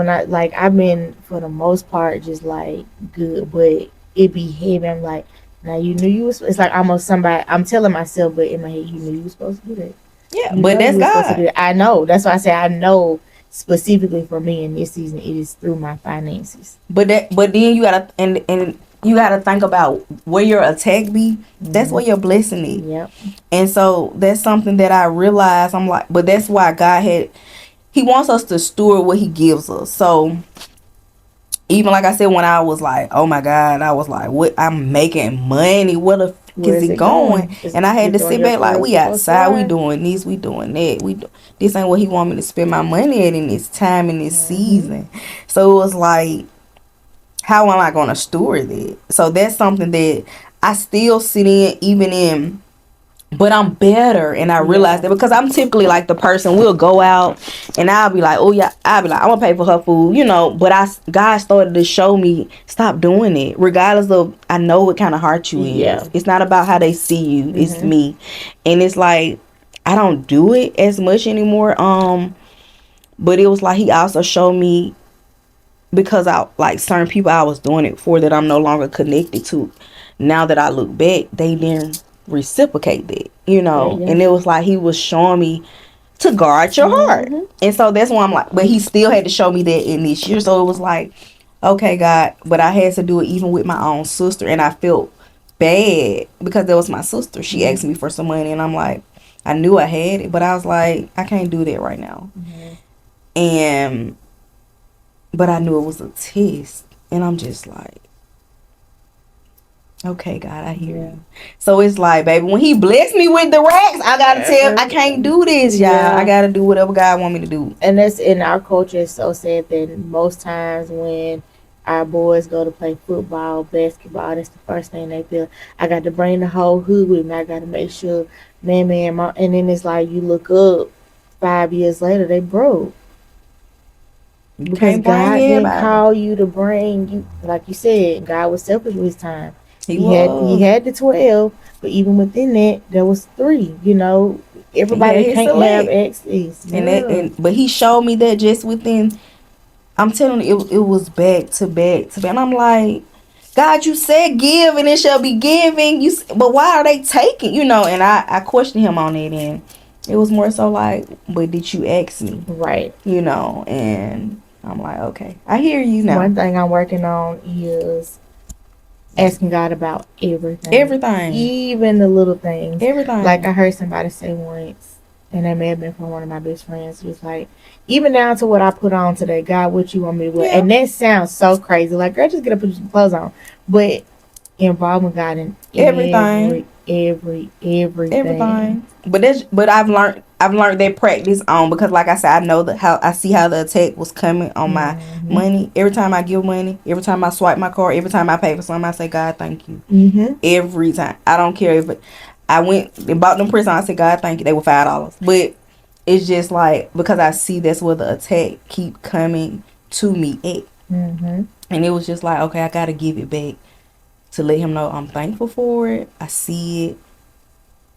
I've been for the most part just like good, but it be heavy. I'm like, now you knew you was. It's like almost somebody. I'm telling myself, but in my head, you knew you were supposed to do that. Yeah, You but know that's you were supposed to God. do that. I know. That's why I say I know specifically for me in this season, it is through my finances. But then you gotta and you gotta think about where your attack be. That's where your blessing is. Yep. And so that's something that I realized. I'm like, but that's why He wants us to steward what He gives us. So even like I said, when I was like, oh my God, I was like, what? I'm making money. What the Where is is it it going? And I had to sit back like, we outside, we doing. doing this, we doing that. This ain't what He want me to spend my money at in this time, in this season. So it was like, how am I going to steward it? So that's something that I still sit in, even in, but I'm better. And I realized that because I'm typically like the person, we'll go out and I'll be like, oh yeah, I'll be like, I'm gonna pay for her food, but God started to show me, stop doing it. Regardless of, I know what kind of heart you is. It's not about how they see you. It's me. And it's like, I don't do it as much anymore. But it was like, He also showed me, because I like certain people I was doing it for that I'm no longer connected to. Now that I look back, they didn't reciprocate that, and it was like He was showing me to guard your heart. And so that's why I'm like, but He still had to show me that in this year. So it was like, okay, God, but I had to do it even with my own sister, and I felt bad because that was my sister. She asked me for some money, and I'm like, I knew I had it, but I was like, I can't do that right now. But I knew it was a test, and I'm just like, okay, God, I hear you. So it's like, baby, when He blessed me with the racks, I gotta tell, I can't do this, y'all. I gotta do whatever God want me to do. And that's in our culture. It's so sad that most times when our boys go to play football, basketball, that's the first thing they feel. I got to bring the whole hood with me. I got to make sure, man, and then it's like you look up 5 years later, they broke. Because God didn't call you to bring you, like you said, God was selfish with His time. He had the 12, but even within that, there was 3. Everybody can't have access. But He showed me that just within. I'm telling you, it was back to back to back, and I'm like, God, you said give and it shall be given. But why are they taking? And I questioned Him on it, and it was more so like, but did you ask me? Right. And I'm like, okay, I hear you now. One thing I'm working on is asking God about everything. Everything. Even the little things. Everything. Like I heard somebody say once, and that may have been from one of my best friends, was like, even down to what I put on today, God, what you want me to wear. Yeah. And that sounds so crazy. Like, girl, just get up and put some clothes on. But involving God in everything. Everything. But I've learned that practice on, because like I said, I know how I see how the attack was coming on my money. Every time I give money, every time I swipe my card, every time I pay for something, I say, God, thank you. Every time. I don't care if I went and bought them prison, I said, God, thank you. They were $5. But it's just like, because I see that's where the attack keep coming to me at. And it was just like, okay, I gotta give it back to let Him know I'm thankful for it. I see it.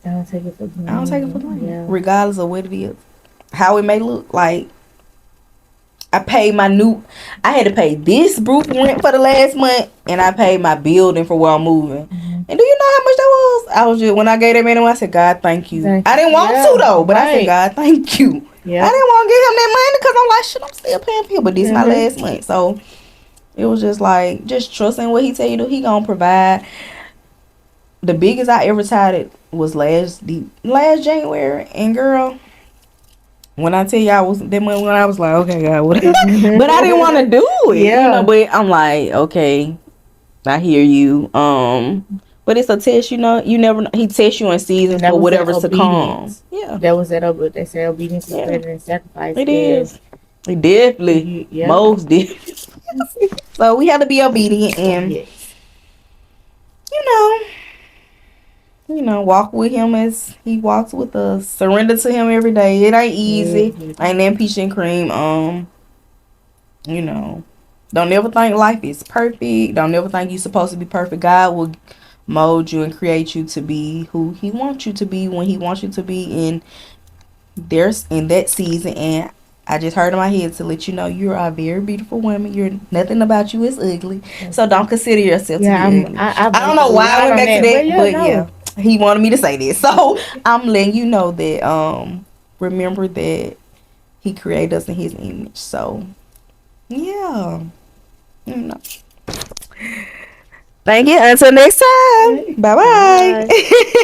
I don't take it for granted. Yeah. Regardless of what it is, how it may look. Like, I had to pay this roof rent for the last month, and I paid my building for where I'm moving. And do you know how much that was? I was just, when I gave that man, I said, God, thank you. I didn't want to though, but I said, God, thank you. I didn't want to give Him that money because I'm like, shit, I'm still paying for it, but this is my last month. So it was just like, just trusting what He tell you to do. He gonna provide. The biggest I ever tied it was last January, and girl, when I tell you I was that month, when I was like, okay, God, what? But I didn't want to do it, But I'm like, okay, I hear you. But it's a test, You never know. He tests you in season for whatever's to come. Yeah, that was that. But they say obedience is better than sacrifice. It is. It definitely, most definitely. So we have to be obedient and, walk with Him as He walks with us. Surrender to Him every day. It ain't easy. Ain't that peach and cream. Don't ever think life is perfect. Don't ever think you're supposed to be perfect. God will mold you and create you to be who He wants you to be when He wants you to be in that season. And I just heard in my head to let you know you are a very beautiful woman. You're nothing about you is ugly. So don't consider yourself to be ugly. I don't know why I went back to that, but yeah, He wanted me to say this. So I'm letting you know that remember that He created us in His image. So yeah. Thank you. Until next time. Bye bye.